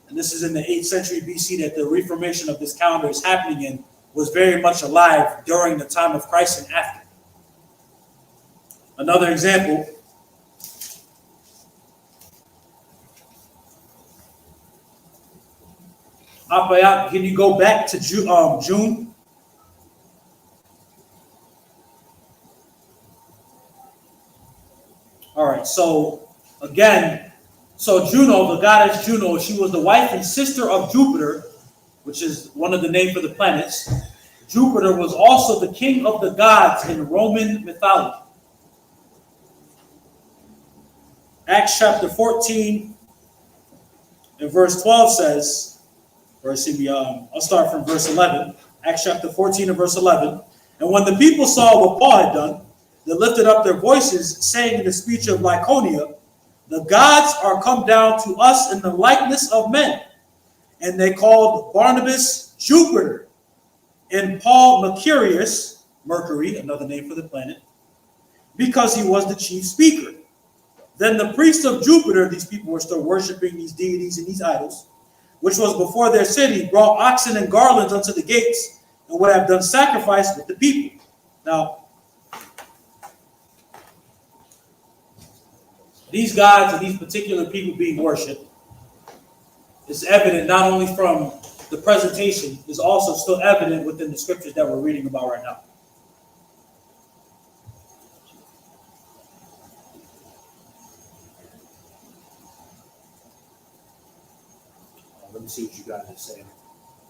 And this is in the 8th century BC that the reformation of this calendar is happening in, was very much alive during the time of Christ and after. Another example, can you go back to June? All right, so again, Juno, the goddess Juno, she was the wife and sister of Jupiter, which is one of the names for the planets. Jupiter was also the king of the gods in Roman mythology. Acts chapter 14 and verse 12 says, I'll start from verse 11. Acts chapter 14 and verse 11. "And when the people saw what Paul had done, they lifted up their voices, saying in the speech of Lycaonia, The gods are come down to us in the likeness of men. And they called Barnabas Jupiter, and Paul Mercury, another name for the planet, because he was the chief speaker. Then the priests of Jupiter, these people were still worshiping these deities and these idols, which was before their city, brought oxen and garlands unto the gates, and would have done sacrifice with the people. Now, these gods and these particular people being worshipped is evident not only from the presentation, is also still evident within the scriptures that we're reading about right now. Let me see what you guys are saying.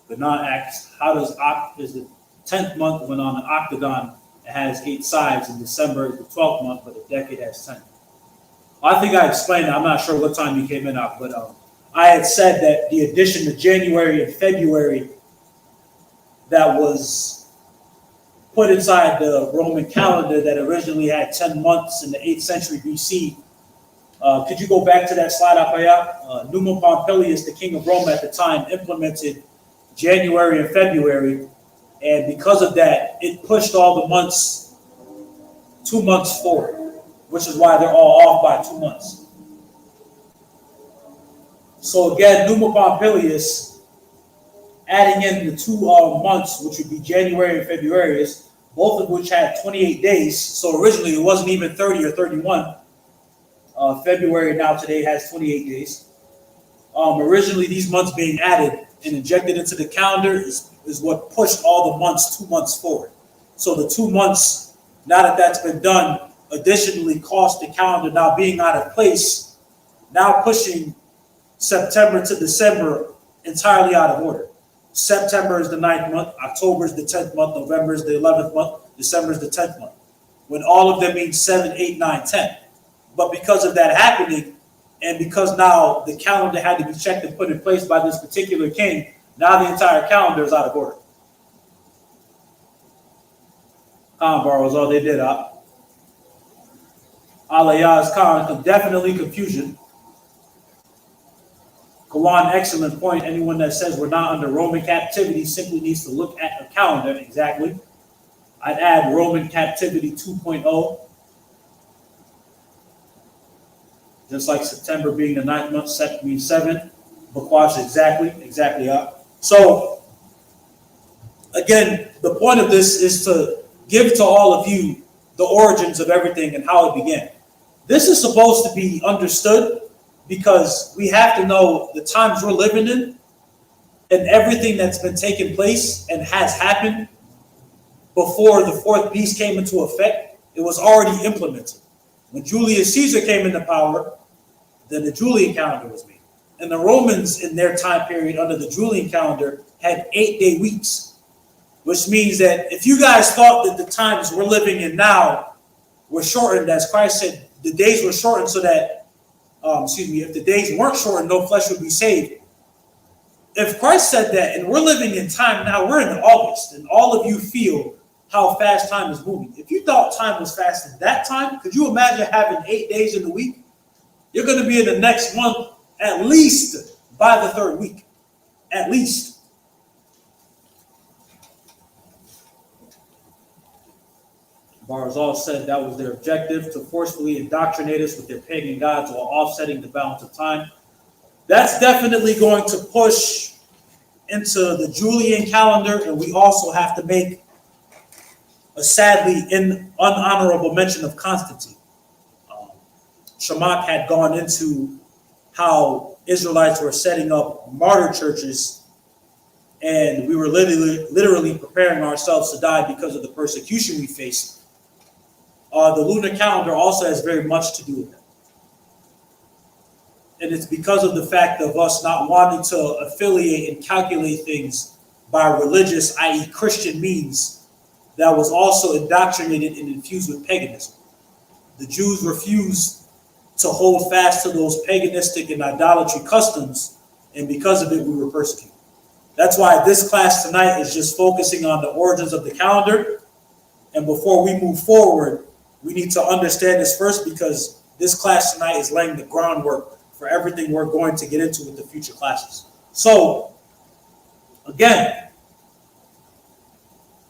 Benon asks, how does is the 10th month when on an octagon it has 8 sides, and December is the 12th month, but the decade has 10? I think I explained that. I'm not sure what time you came in at, but I had said that the addition to January and February that was put inside the Roman calendar that originally had 10 months in the 8th century BC. Could you go back to that slide, Apaya? Numa Pompilius, the king of Rome at the time, implemented January and February, and because of that, it pushed all the months 2 months forward, which is why they're all off by 2 months. So again, Numa Pompilius, adding in the 2 months, which would be January and February, both of which had 28 days. So originally it wasn't even 30 or 31. February now today has 28 days. Originally these months being added and injected into the calendar is what pushed all the months 2 months forward. So the 2 months, now that that's been done, additionally caused the calendar now being out of place, now pushing September to December entirely out of order. September is the 9th month, October is the 10th month, November is the 11th month, December is the 10th month, when all of them mean 7, 8, 9, 10. But because of that happening, and because now the calendar had to be checked and put in place by this particular king, now the entire calendar is out of order. Khan borrows all they did up. Alayah's Khan, definitely confusion. Kawan, excellent point. Anyone that says we're not under Roman captivity simply needs to look at a calendar. Exactly. I'd add Roman captivity 2.0. Just like September being the 9th month, Sept means 7. Bakwash, exactly up. So, again, the point of this is to give to all of you the origins of everything and how it began. This is supposed to be understood because we have to know the times we're living in and everything that's been taking place and has happened before the 4th beast came into effect. It was already implemented. When Julius Caesar came into power, then the Julian calendar was made. And the Romans in their time period under the Julian calendar had 8-day weeks, which means that if you guys thought that the times we're living in now were shortened, as Christ said, the days were shortened so that if the days weren't shortened, no flesh would be saved. If Christ said that, and we're living in time now, we're in August, and all of you feel how fast time is moving. If you thought time was fast in that time, could you imagine having 8 days in the week? You're going to be in the next month at least by the 3rd week. At least. Barzal said that was their objective, to forcefully indoctrinate us with their pagan gods while offsetting the balance of time. That's definitely going to push into the Julian calendar, and we also have to make a sadly unhonorable mention of Constantine. Shamak had gone into how Israelites were setting up martyr churches, and we were literally preparing ourselves to die because of the persecution we faced. The lunar calendar also has very much to do with that. And it's because of the fact of us not wanting to affiliate and calculate things by religious, i.e. Christian means, that was also indoctrinated and infused with paganism. The Jews refused to hold fast to those paganistic and idolatry customs, and because of it, we were persecuted. That's why this class tonight is just focusing on the origins of the calendar. And before we move forward, we need to understand this first, because this class tonight is laying the groundwork for everything we're going to get into with the future classes. So, again,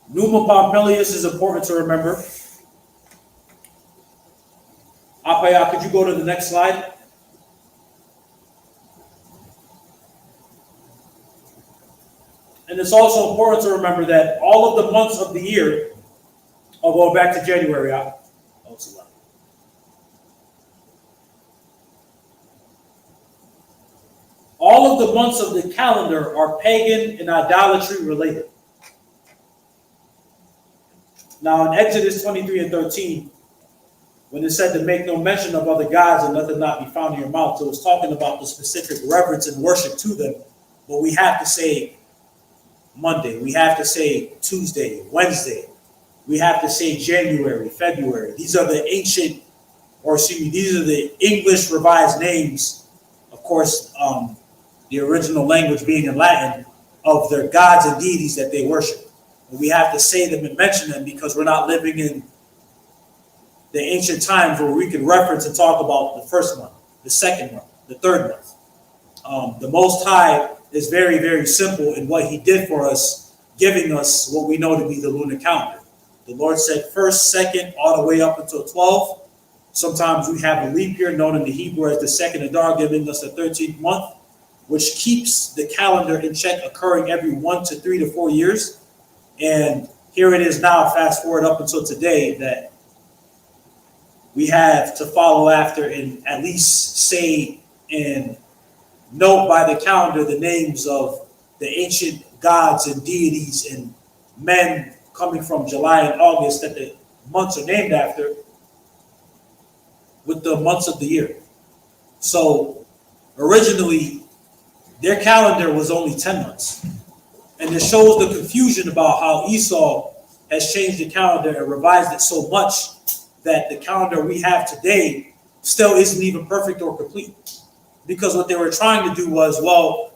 Numa Pompilius is important to remember. Apaya, could you go to the next slide? And it's also important to remember that all of the months of the year, I'll go back to January. All of the months of the calendar are pagan and idolatry related. Now in Exodus 23 and 13, when it said to make no mention of other gods and let them not be found in your mouth, so it was talking about the specific reverence and worship to them. But we have to say Monday, we have to say Tuesday, Wednesday, we have to say January, February. These are the ancient, or excuse me, these are the English revised names, of course, the original language being in Latin, of their gods and deities that they worship. And we have to say them and mention them because we're not living in the ancient times where we can reference and talk about the first month, the second month, the third month. The Most High is very, very simple in what he did for us, giving us what we know to be the lunar calendar. The Lord said first, second, all the way up until 12. Sometimes we have a leap year known in the Hebrew as the second Adar, giving us the 13th month, which keeps the calendar in check, occurring every 1 to 3 to 4 years. And here it is now, fast forward up until today, that we have to follow after and at least say and note by the calendar the names of the ancient gods and deities and men coming from July and August that the months are named after with the months of the year. So originally, their calendar was only 10 months. And it shows the confusion about how Esau has changed the calendar and revised it so much that the calendar we have today still isn't even perfect or complete. Because what they were trying to do was, well,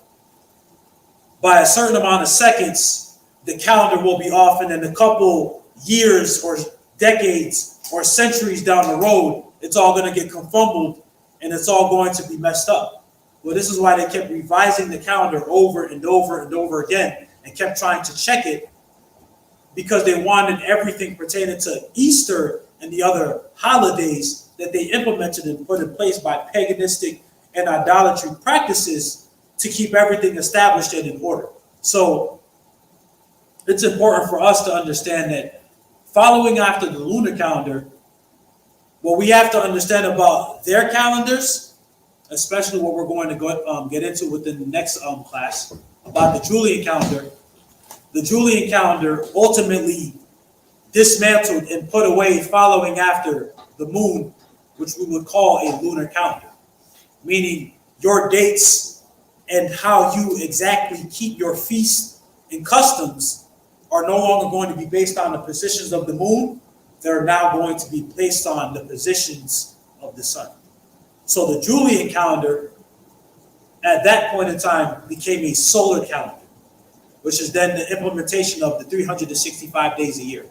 by a certain amount of seconds, the calendar will be off, and in a couple years or decades or centuries down the road, it's all going to get confumbled and it's all going to be messed up. Well, this is why they kept revising the calendar over and over and over again and kept trying to check it, because they wanted everything pertaining to Easter and the other holidays that they implemented and put in place by paganistic and idolatry practices to keep everything established and in order. So it's important for us to understand that following after the lunar calendar, what we have to understand about their calendars, especially what we're going to get into within the next class about the Julian calendar. The Julian calendar ultimately dismantled and put away following after the moon, which we would call a lunar calendar, meaning your dates and how you exactly keep your feasts and customs are no longer going to be based on the positions of the moon. They're now going to be based on the positions of the sun. So the Julian calendar at that point in time became a solar calendar, which is then the implementation of the 365 days a year.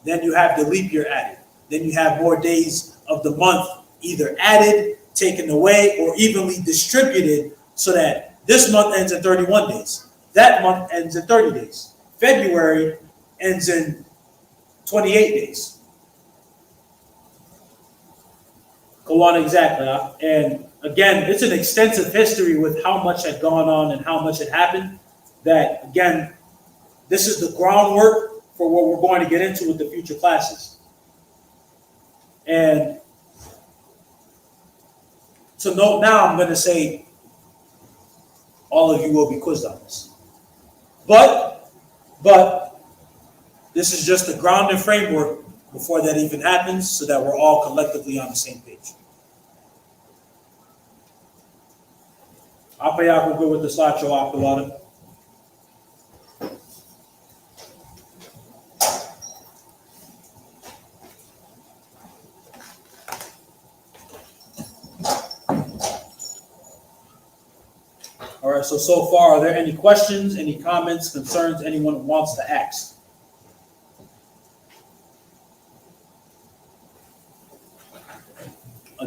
Then you have the leap year added. Then you have more days of the month either added, taken away, or evenly distributed, so that this month ends in 31 days. That month ends in 30 days. February ends in 28 days. Go on, exactly. And again, it's an extensive history with how much had gone on and how much had happened. That, again, this is the groundwork for what we're going to get into with the future classes. And to note now, I'm going to say all of you will be quizzed on this. But this is just the grounding framework before that even happens, so that we're all collectively on the same page. Apayak will go with the slideshow after Lada. All right, so far, are there any questions, any comments, concerns anyone wants to ask?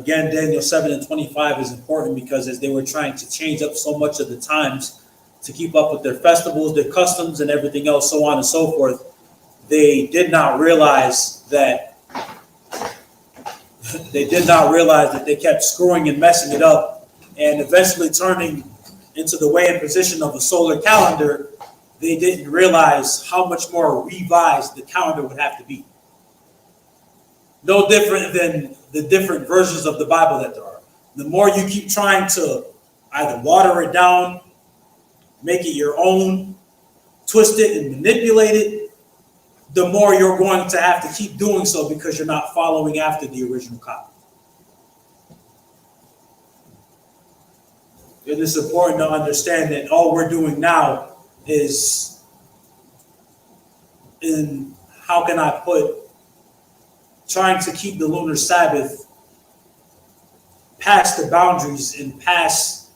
Again, Daniel 7:25 is important because as they were trying to change up so much of the times to keep up with their festivals, their customs, and everything else, so on and so forth, they did not realize that they kept screwing and messing it up, and eventually turning into the way and position of a solar calendar. They didn't realize how much more revised the calendar would have to be. No different than the different versions of the Bible that there are. The more you keep trying to either water it down, make it your own, twist it and manipulate it, the more you're going to have to keep doing so because you're not following after the original copy. It is important to understand that all we're doing now is trying to keep the lunar Sabbath past the boundaries and past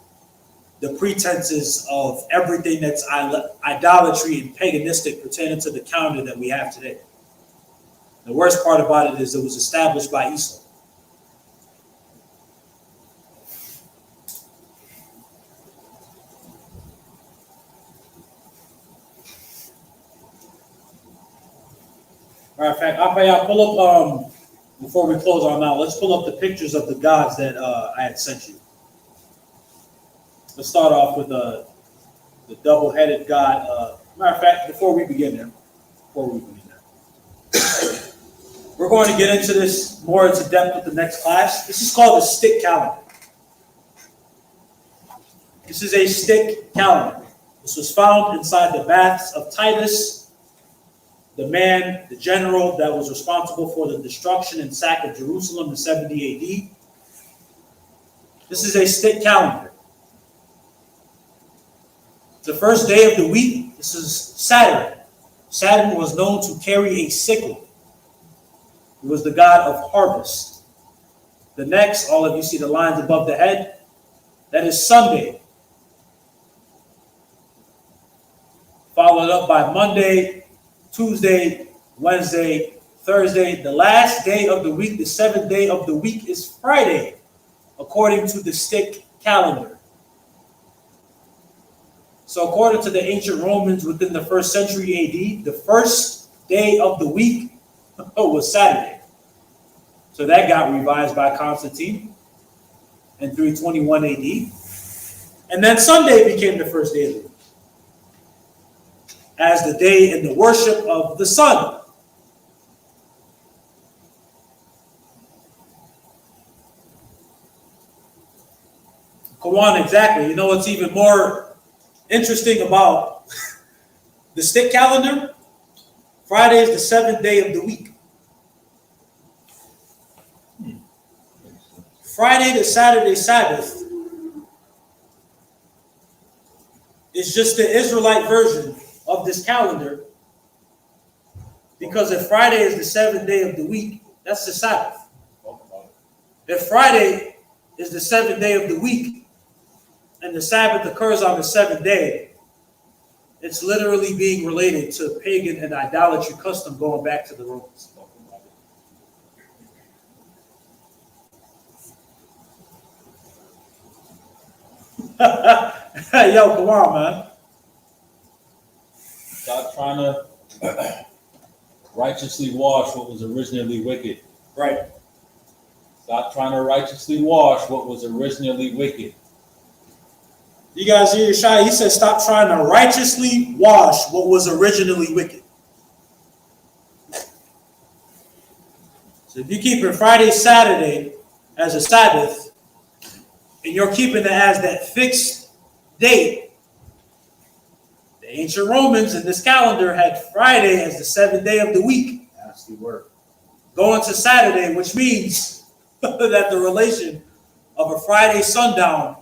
the pretenses of everything that's idolatry and paganistic pertaining to the calendar that we have today. The worst part about it is it was established by Esau. Matter of fact, I'll pull up, before we close on now, let's pull up the pictures of the gods that I had sent you. Let's start off with the double-headed god. Matter of fact, before we begin there, we're going to get into this more into depth with the next class. This is called the stick calendar. This is a stick calendar. This was found inside the baths of Titus, the general that was responsible for the destruction and sack of Jerusalem in 70 AD. This is a stick calendar. The first day of the week, this is Saturn. Saturn was known to carry a sickle. He was the god of harvest. The next, all of you see the lines above the head, that is Sunday. Followed up by Monday, Tuesday, Wednesday, Thursday. The last day of the week, the seventh day of the week, is Friday, according to the stick calendar. So according to the ancient Romans within the 1st century AD, the first day of the week was Saturday. So that got revised by Constantine in 321 AD. And then Sunday became the first day of the week, as the day in the worship of the sun. Come on, exactly. You know what's even more interesting about the stick calendar? Friday is the 7th day of the week. Friday to Saturday Sabbath is just the Israelite version of this calendar, because if Friday is the 7th day of the week, that's the Sabbath. If Friday is the 7th day of the week and the Sabbath occurs on the 7th day, it's literally being related to pagan and idolatry custom going back to the Romans. Yo, come on, man. Stop trying to righteously wash what was originally wicked. Right. Stop trying to righteously wash what was originally wicked. You guys hear Shai? He said, stop trying to righteously wash what was originally wicked. So if you keep it Friday, Saturday as a Sabbath, and you're keeping it as that fixed date, the ancient Romans in this calendar had Friday as the 7th day of the week. Nasty word. Going to Saturday, which means that the relation of a Friday sundown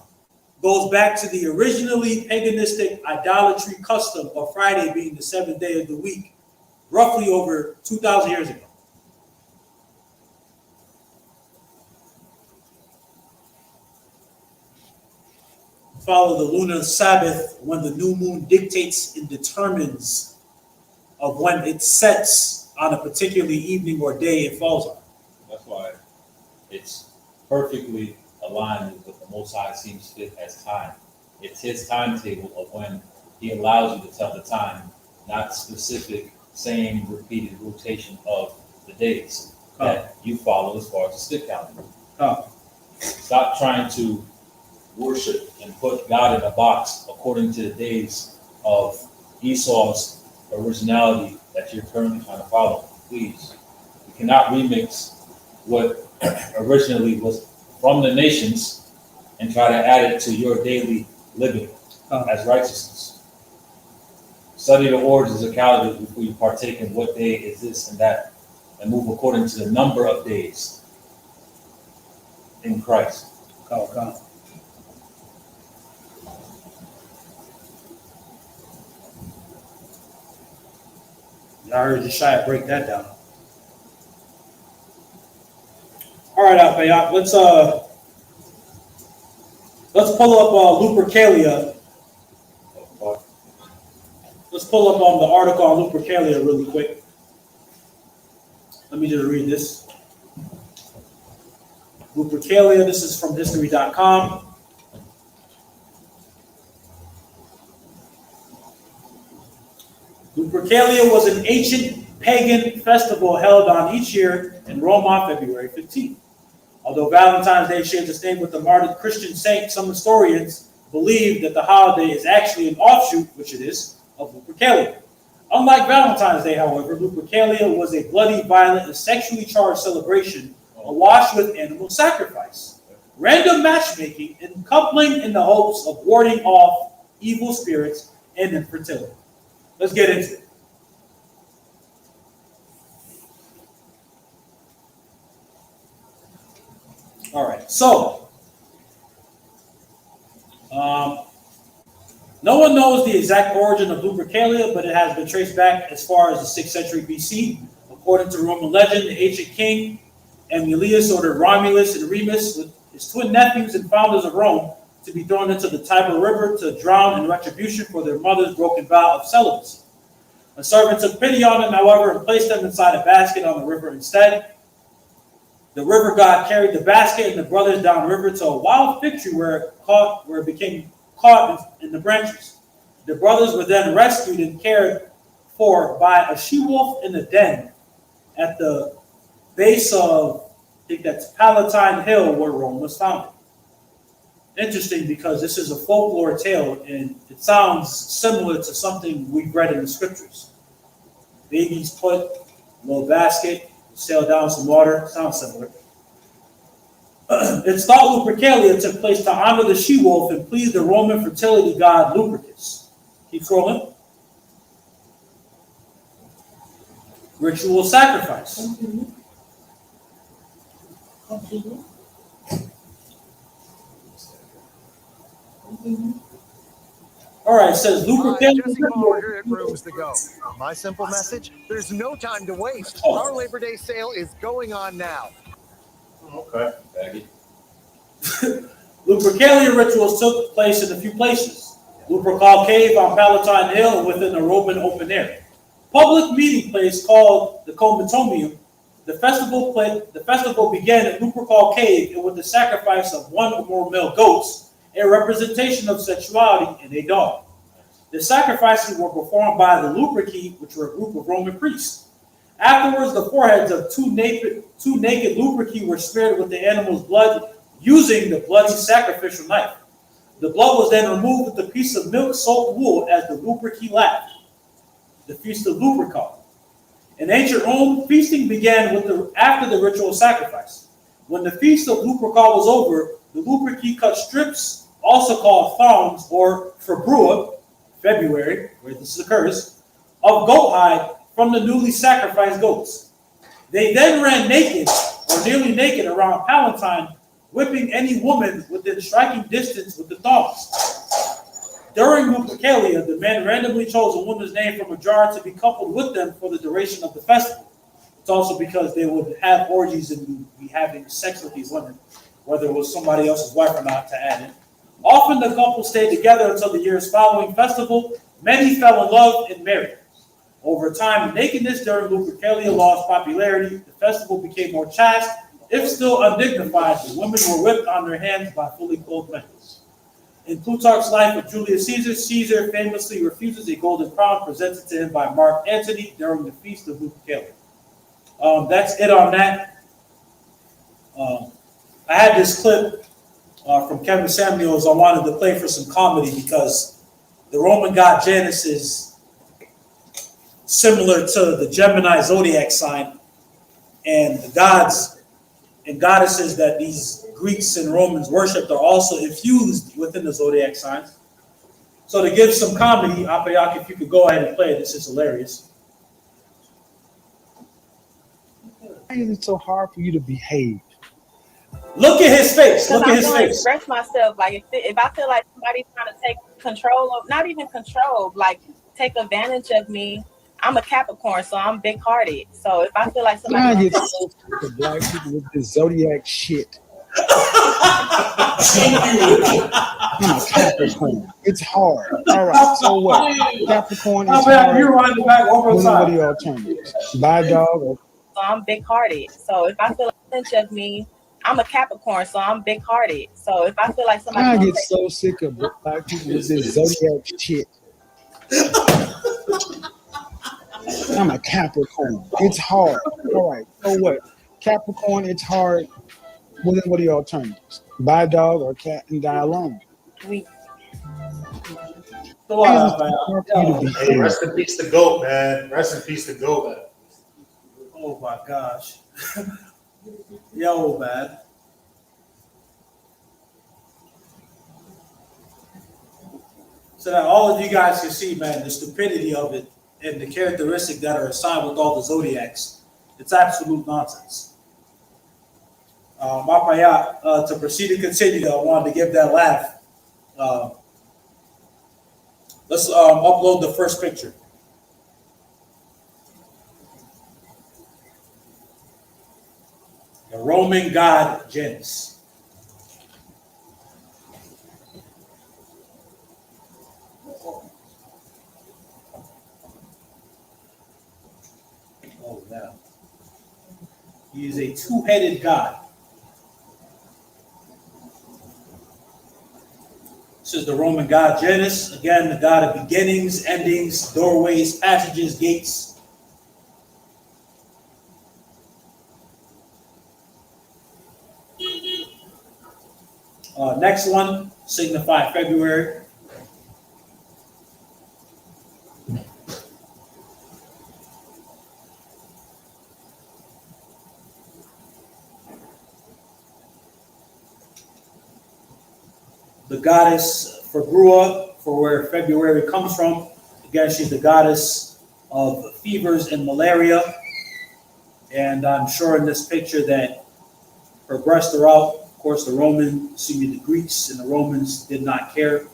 goes back to the originally paganistic idolatry custom of Friday being the 7th day of the week, roughly over 2,000 years ago. Follow the lunar Sabbath when the new moon dictates and determines of when it sets on a particular evening or day it falls on. That's why it's perfectly aligned with what the Most High seems fit as time. It's his timetable of when he allows you to tell the time, not specific, same repeated rotation of the days that you follow as far as the stick calendar. Stop trying to worship and put God in a box according to the days of Esau's originality that you're currently trying to follow. Please. You cannot remix what originally was from the nations and try to add it to your daily living as righteousness. Study the origins of calendars before you partake in what day is this and that, and move according to the number of days in Christ. I heard Josiah break that down. All right, Alphaeon, let's pull up Lupercalia. Let's pull up the article on Lupercalia really quick. Let me just read this. Lupercalia, this is from history.com. Lupercalia was an ancient pagan festival held on each year in Rome on February 15th. Although Valentine's Day shares its name with the martyred Christian saint, some historians believe that the holiday is actually an offshoot, which it is, of Lupercalia. Unlike Valentine's Day, however, Lupercalia was a bloody, violent, and sexually charged celebration awash with animal sacrifice, random matchmaking, and coupling in the hopes of warding off evil spirits and infertility. Let's get into it. All right, so no one knows the exact origin of Lupercalia, but it has been traced back as far as the 6th century BC. According to Roman legend, the ancient king Amulius ordered Romulus and Remus, with his twin nephews and founders of Rome, to be thrown into the Tiber River to drown in retribution for their mother's broken vow of celibacy. A servant took pity on them, however, and placed them inside a basket on the river instead. The river god carried the basket and the brothers downriver to a wild fig tree where it became caught in the branches. The brothers were then rescued and cared for by a she-wolf in a den at the base of, I think that's Palatine Hill, where Rome was founded. Interesting, because this is a folklore tale and it sounds similar to something we've read in the scriptures. Babies put a little basket, sail down some water. Sounds similar. It's thought Lupercalia took place to honor the she-wolf and please the Roman fertility god Lupercus. Keep scrolling. Ritual sacrifice. Continue. All right, it says Lupercalia. Jesse Morgan at Rooms to Go. My simple message, there's no time to waste. Our Labor Day sale is going on now. Okay, Baggy. Lupercalia rituals took place in a few places. Lupercal Cave on Palatine Hill and within a Roman open air. Public meeting place called the Comitomium. The festival began at Lupercal Cave and with the sacrifice of one or more male goats, a representation of sexuality in a dog. The sacrifices were performed by the Luperci, which were a group of Roman priests. Afterwards, the foreheads of two naked Luperci were smeared with the animal's blood using the bloody sacrificial knife. The blood was then removed with a piece of milk soaked wool as the Luperci laughed. The Feast of Lupercal. In ancient Rome, feasting began after the ritual sacrifice. When the Feast of Lupercal was over, the Luperci cut strips, also called thongs or februa, February, where this occurs, of goat hide from the newly sacrificed goats. They then ran naked or nearly naked around Palatine, whipping any woman within striking distance with the thongs. During Lupercalia, the men randomly chose a woman's name from a jar to be coupled with them for the duration of the festival. It's also because they would have orgies and be having sex with these women, whether it was somebody else's wife or not, to add in. Often the couple stayed together until the year's following festival. Many fell in love and married. Over time, nakedness during Lupercalia lost popularity. The festival became more chaste If still undignified, the women were whipped on their hands by fully clothed men. In Plutarch's Life of Julius Caesar, Caesar famously refuses a golden crown presented to him by Mark Antony during the feast of Lupercalia. That's it on that. I had this clip from Kevin Samuels I wanted to play for some comedy because the Roman god Janus is similar to the Gemini zodiac sign, and the gods and goddesses that these Greeks and Romans worshipped are also infused within the zodiac signs. So to give some comedy, Apayak, if you could go ahead and play it, this is hilarious. Why is it so hard for you to behave? Look at his face. Look at his I'm going to face. express myself. Like if I feel like somebody's trying to take control of, not even control, like take advantage of me. I'm a Capricorn, so I'm big-hearted. So if I feel like I somebody get so sick of black people with this zodiac shit. I'm a Capricorn. It's hard. All right, so what? Capricorn is hard. You're right back one more time. What are the alternatives? Buy a dog or... So I'm big-hearted. So if I feel like advantage of me, I'm a Capricorn, so I'm big-hearted. So if I feel like somebody... I get so sick of black people with this zodiac shit. I'm a Capricorn. It's hard. All right. So what? Capricorn, it's hard. Well, then what are the alternatives? Buy a dog or a cat and die alone. Hey, rest in peace to GOAT, man. Rest in peace to GOAT, man. Oh my gosh. Yo, man. So that all of you guys can see, man, the stupidity of it and the characteristics that are assigned with all the zodiacs. It's absolute nonsense. To proceed and continue, I wanted to give that laugh. Let's upload the first picture. The Roman god Janus. Oh, yeah. He is a two-headed god. This is the Roman god Janus, again, the god of beginnings, endings, doorways, passages, gates. Next one, signify February. The goddess Februa, for where February comes from. Again, she's the goddess of fevers and malaria. And I'm sure in this picture that progressed throughout. Of course, the the Greeks and the Romans did not care.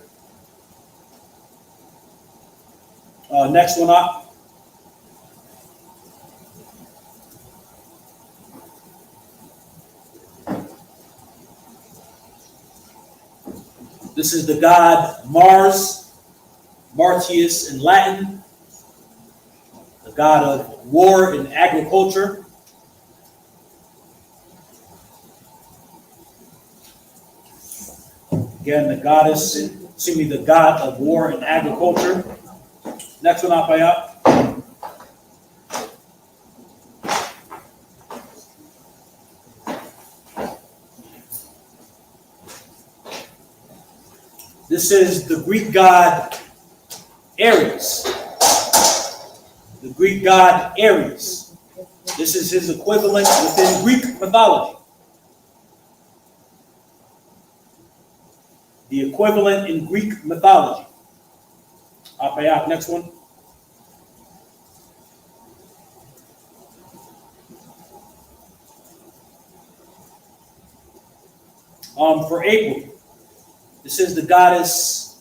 Next one up. This is the god Mars, Martius in Latin, the god of war and agriculture. Again, the the god of war and agriculture. Next one up, This is the Greek god Ares. The Greek god Ares. This is his equivalent within Greek mythology. The equivalent in Greek mythology. Next one. For April, this is the goddess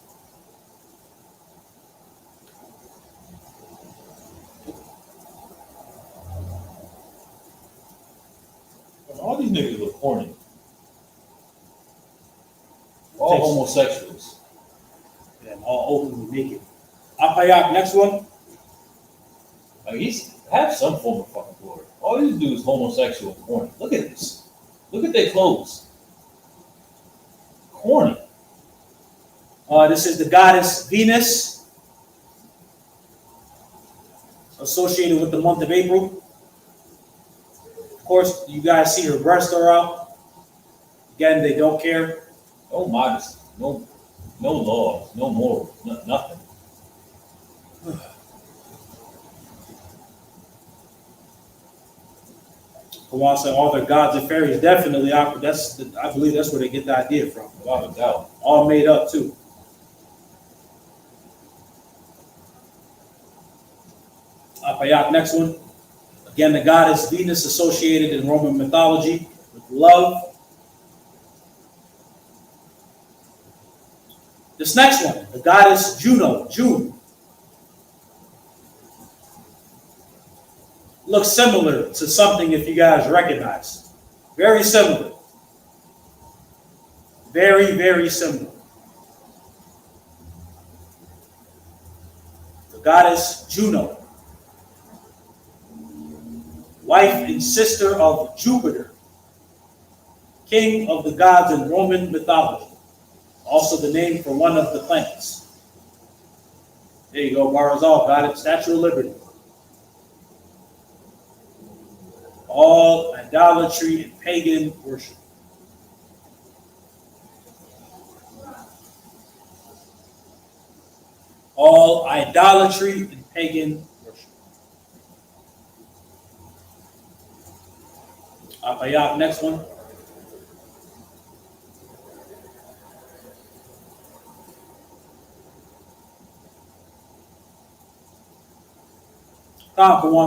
all these niggas look horny. All homosexuals. And all openly naked. Apayak, next one. Like he's have some form of fucking glory. All these dudes homosexual and horny. Look at this. Look at their clothes. Corny. This is the goddess Venus, associated with the month of April. Of course, you guys see her breasts are out. Again, they don't care. No modesty, no laws, no morals, nothing. Kawan said all their gods and fairies definitely operate. I believe that's where they get the idea from. Without a doubt. All made up too. Apayak, next one. Again, the goddess Venus, associated in Roman mythology with love. This next one, the goddess Juno, June. Looks similar to something if you guys recognize. Very similar. Very, very similar. The goddess Juno, wife and sister of Jupiter, king of the gods in Roman mythology. Also the name for one of the planets. There you go, Barazal, got it. Statue of Liberty. All idolatry and pagan worship. All idolatry and pagan worship. Apayak, next one.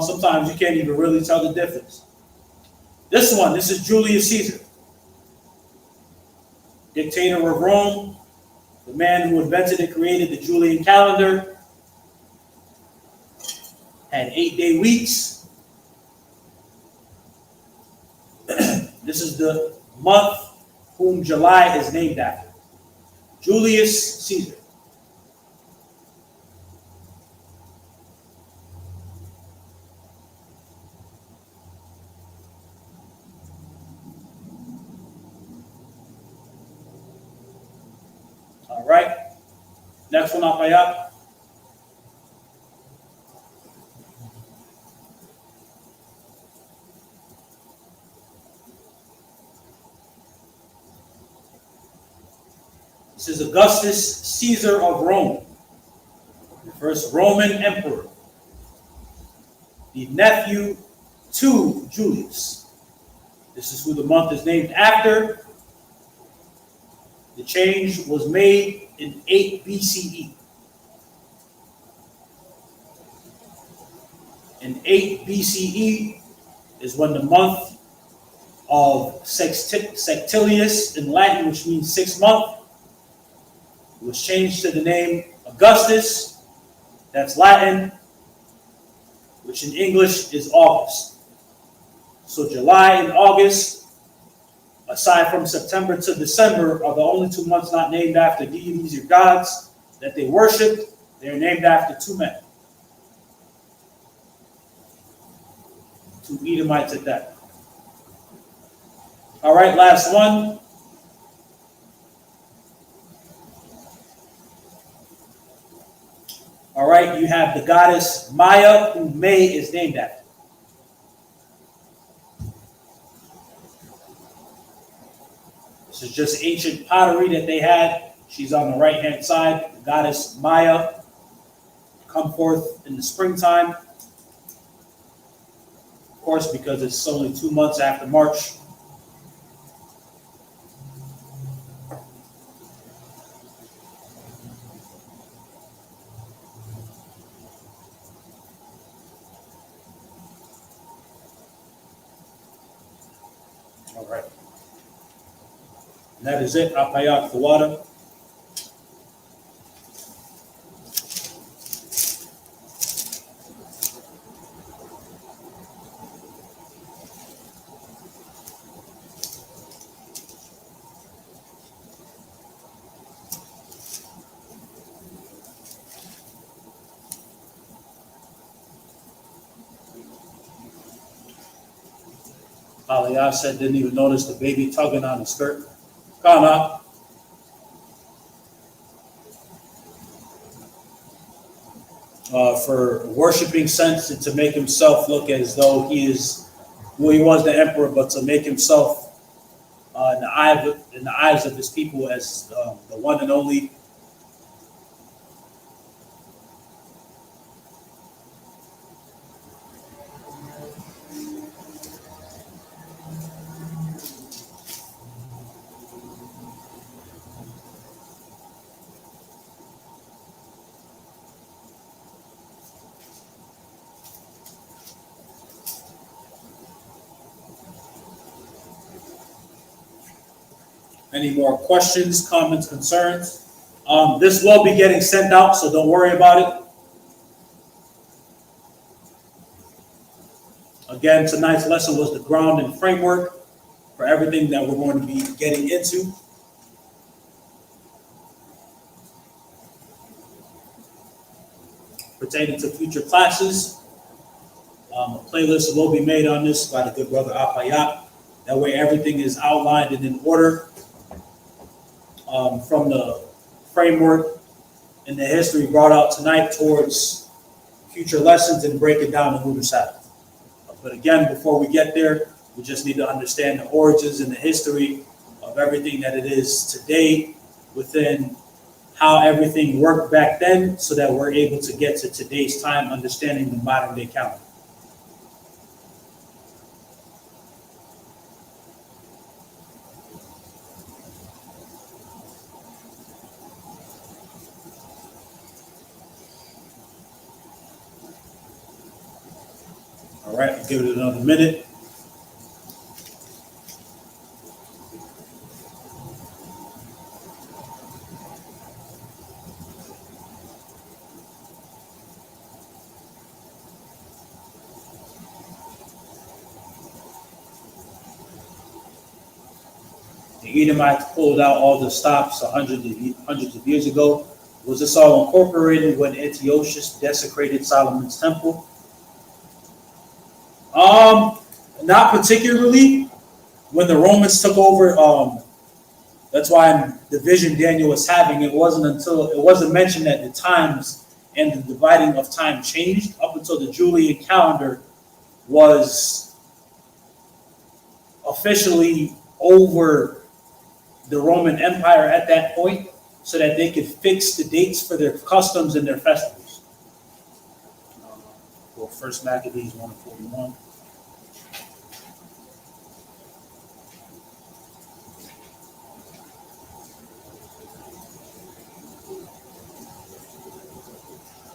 Sometimes you can't even really tell the difference. This is Julius Caesar, dictator of Rome, the man who invented and created the Julian calendar, had 8-day weeks. This is the month whom July is named after. Julius Caesar. All right. Next one, Apayat. This is Augustus Caesar of Rome, the first Roman emperor, the nephew to Julius. This is who the month is named after. The change was made in 8 BCE. In 8 BCE is when the month of Sextilius in Latin, which means 6 month, was changed to the name Augustus. That's Latin, which in English is August. So July and August, aside from September to December, are the only 2 months not named after deities or gods that they worshiped. They're named after 2 men. 2 Edomites at that. All right, last one. All right, you have the goddess Maya, who May is named after. This is just ancient pottery that they had. She's on the right-hand side. The goddess Maya, come forth in the springtime. Of course, because it's only 2 months after March. All right. And that is it. Apayat Kawada. Aliyah said didn't even notice the baby tugging on the skirt. Come on. For worshiping sense and to make himself look as though he is, well, he was the emperor, but to make himself in the eyes of his people as the one and only. Any more questions, comments, concerns? This will be getting sent out, so don't worry about it. Again, tonight's lesson was the ground and framework for everything that we're going to be getting into. Pertaining to future classes, a playlist will be made on this by the good brother Apayat. That way everything is outlined and in order. From the framework and the history brought out tonight towards future lessons and break it down in Lunar Sabbath. But again, before we get there, we just need to understand the origins and the history of everything that it is today within how everything worked back then so that we're able to get to today's time understanding the modern day calendar. All right, I'll give it another minute. The Edomites pulled out all the stops hundreds of years ago. Was this all incorporated when Antiochus desecrated Solomon's temple? Not particularly. When the Romans took over, that's why in the vision Daniel was having, it wasn't mentioned that the times and the dividing of time changed up until the Julian calendar was officially over the Roman Empire at that point, so that they could fix the dates for their customs and their festivals. Well, First Maccabees 1:41.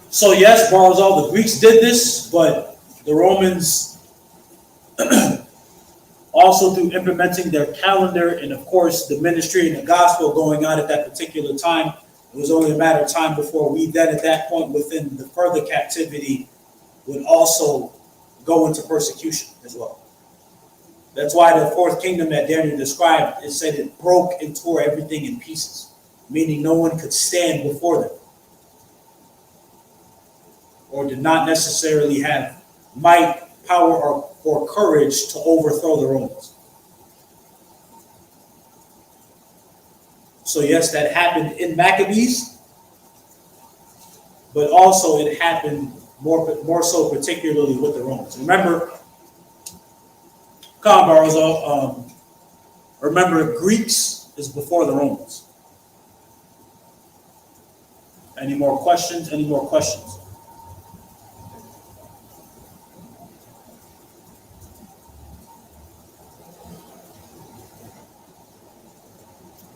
So yes, Barzal, the Greeks did this, but the Romans also through implementing their calendar and of course the ministry and the gospel going on at that particular time, it was only a matter of time before we then at that point within the further captivity would also go into persecution as well. That's why the fourth kingdom that Daniel described, it said it broke and tore everything in pieces, meaning no one could stand before them or did not necessarily have might, power, or courage to overthrow the Romans. So yes, that happened in Maccabees, but also it happened more so particularly with the Romans. Remember, remember Greeks is before the Romans. Any more questions? Any more questions?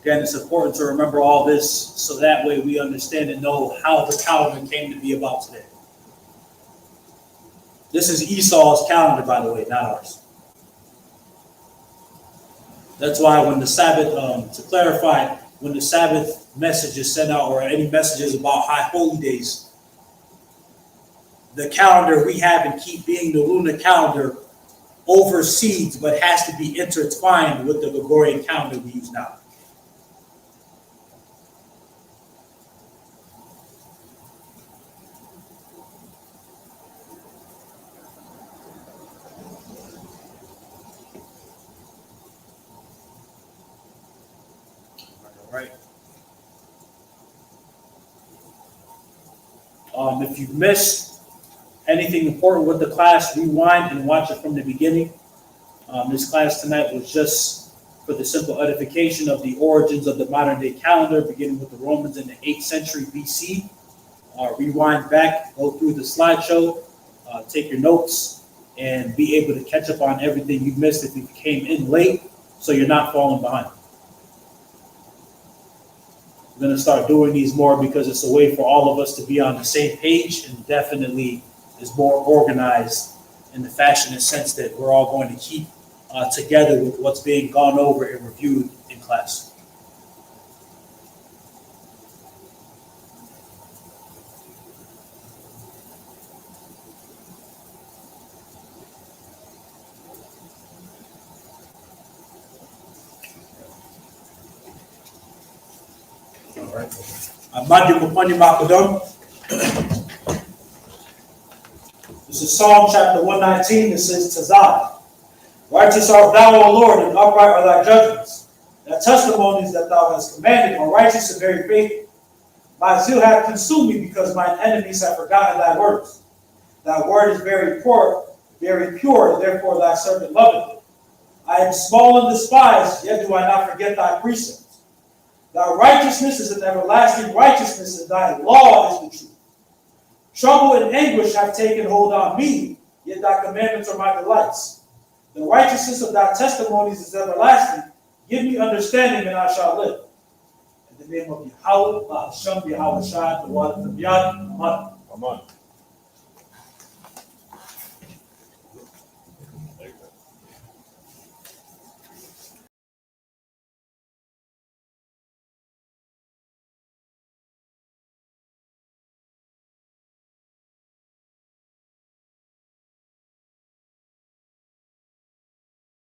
Again, it's important to remember all this so that way we understand and know how the calendar came to be about today. This is Esau's calendar, by the way, not ours. That's why when the Sabbath, to clarify, when the Sabbath message is sent out or any messages about high holy days, the calendar we have and keep being the lunar calendar oversees but has to be intertwined with the Gregorian calendar we use now. right? If you've missed anything important with the class, rewind and watch it from the beginning. This class tonight was just for the simple edification of the origins of the modern day calendar, beginning with the Romans in the 8th century BC. Rewind back, go through the slideshow, take your notes, and be able to catch up on everything you missed if you came in late, so you're not falling behind. We're going to start doing these more because it's a way for all of us to be on the same page, and definitely is more organized in the fashion and sense that we're all going to keep together with what's being gone over and reviewed in class. All right. This is Psalm chapter 119. It says, Tazah. Righteous art thou, O Lord, and upright are thy judgments. Thy testimonies that thou hast commanded are righteous and very faithful. My zeal hath consumed me because mine enemies have forgotten thy words. Thy word is very pure, therefore thy servant loveth it. I am small and despised, yet do I not forget thy precepts. Thy righteousness is an everlasting righteousness, and thy law is the truth. Trouble and anguish have taken hold on me, yet thy commandments are my delights. The righteousness of thy testimonies is everlasting. Give me understanding, and I shall live. In the name of Yahweh, Hashem, Yahweh Shai, the one of the Yad, Amen.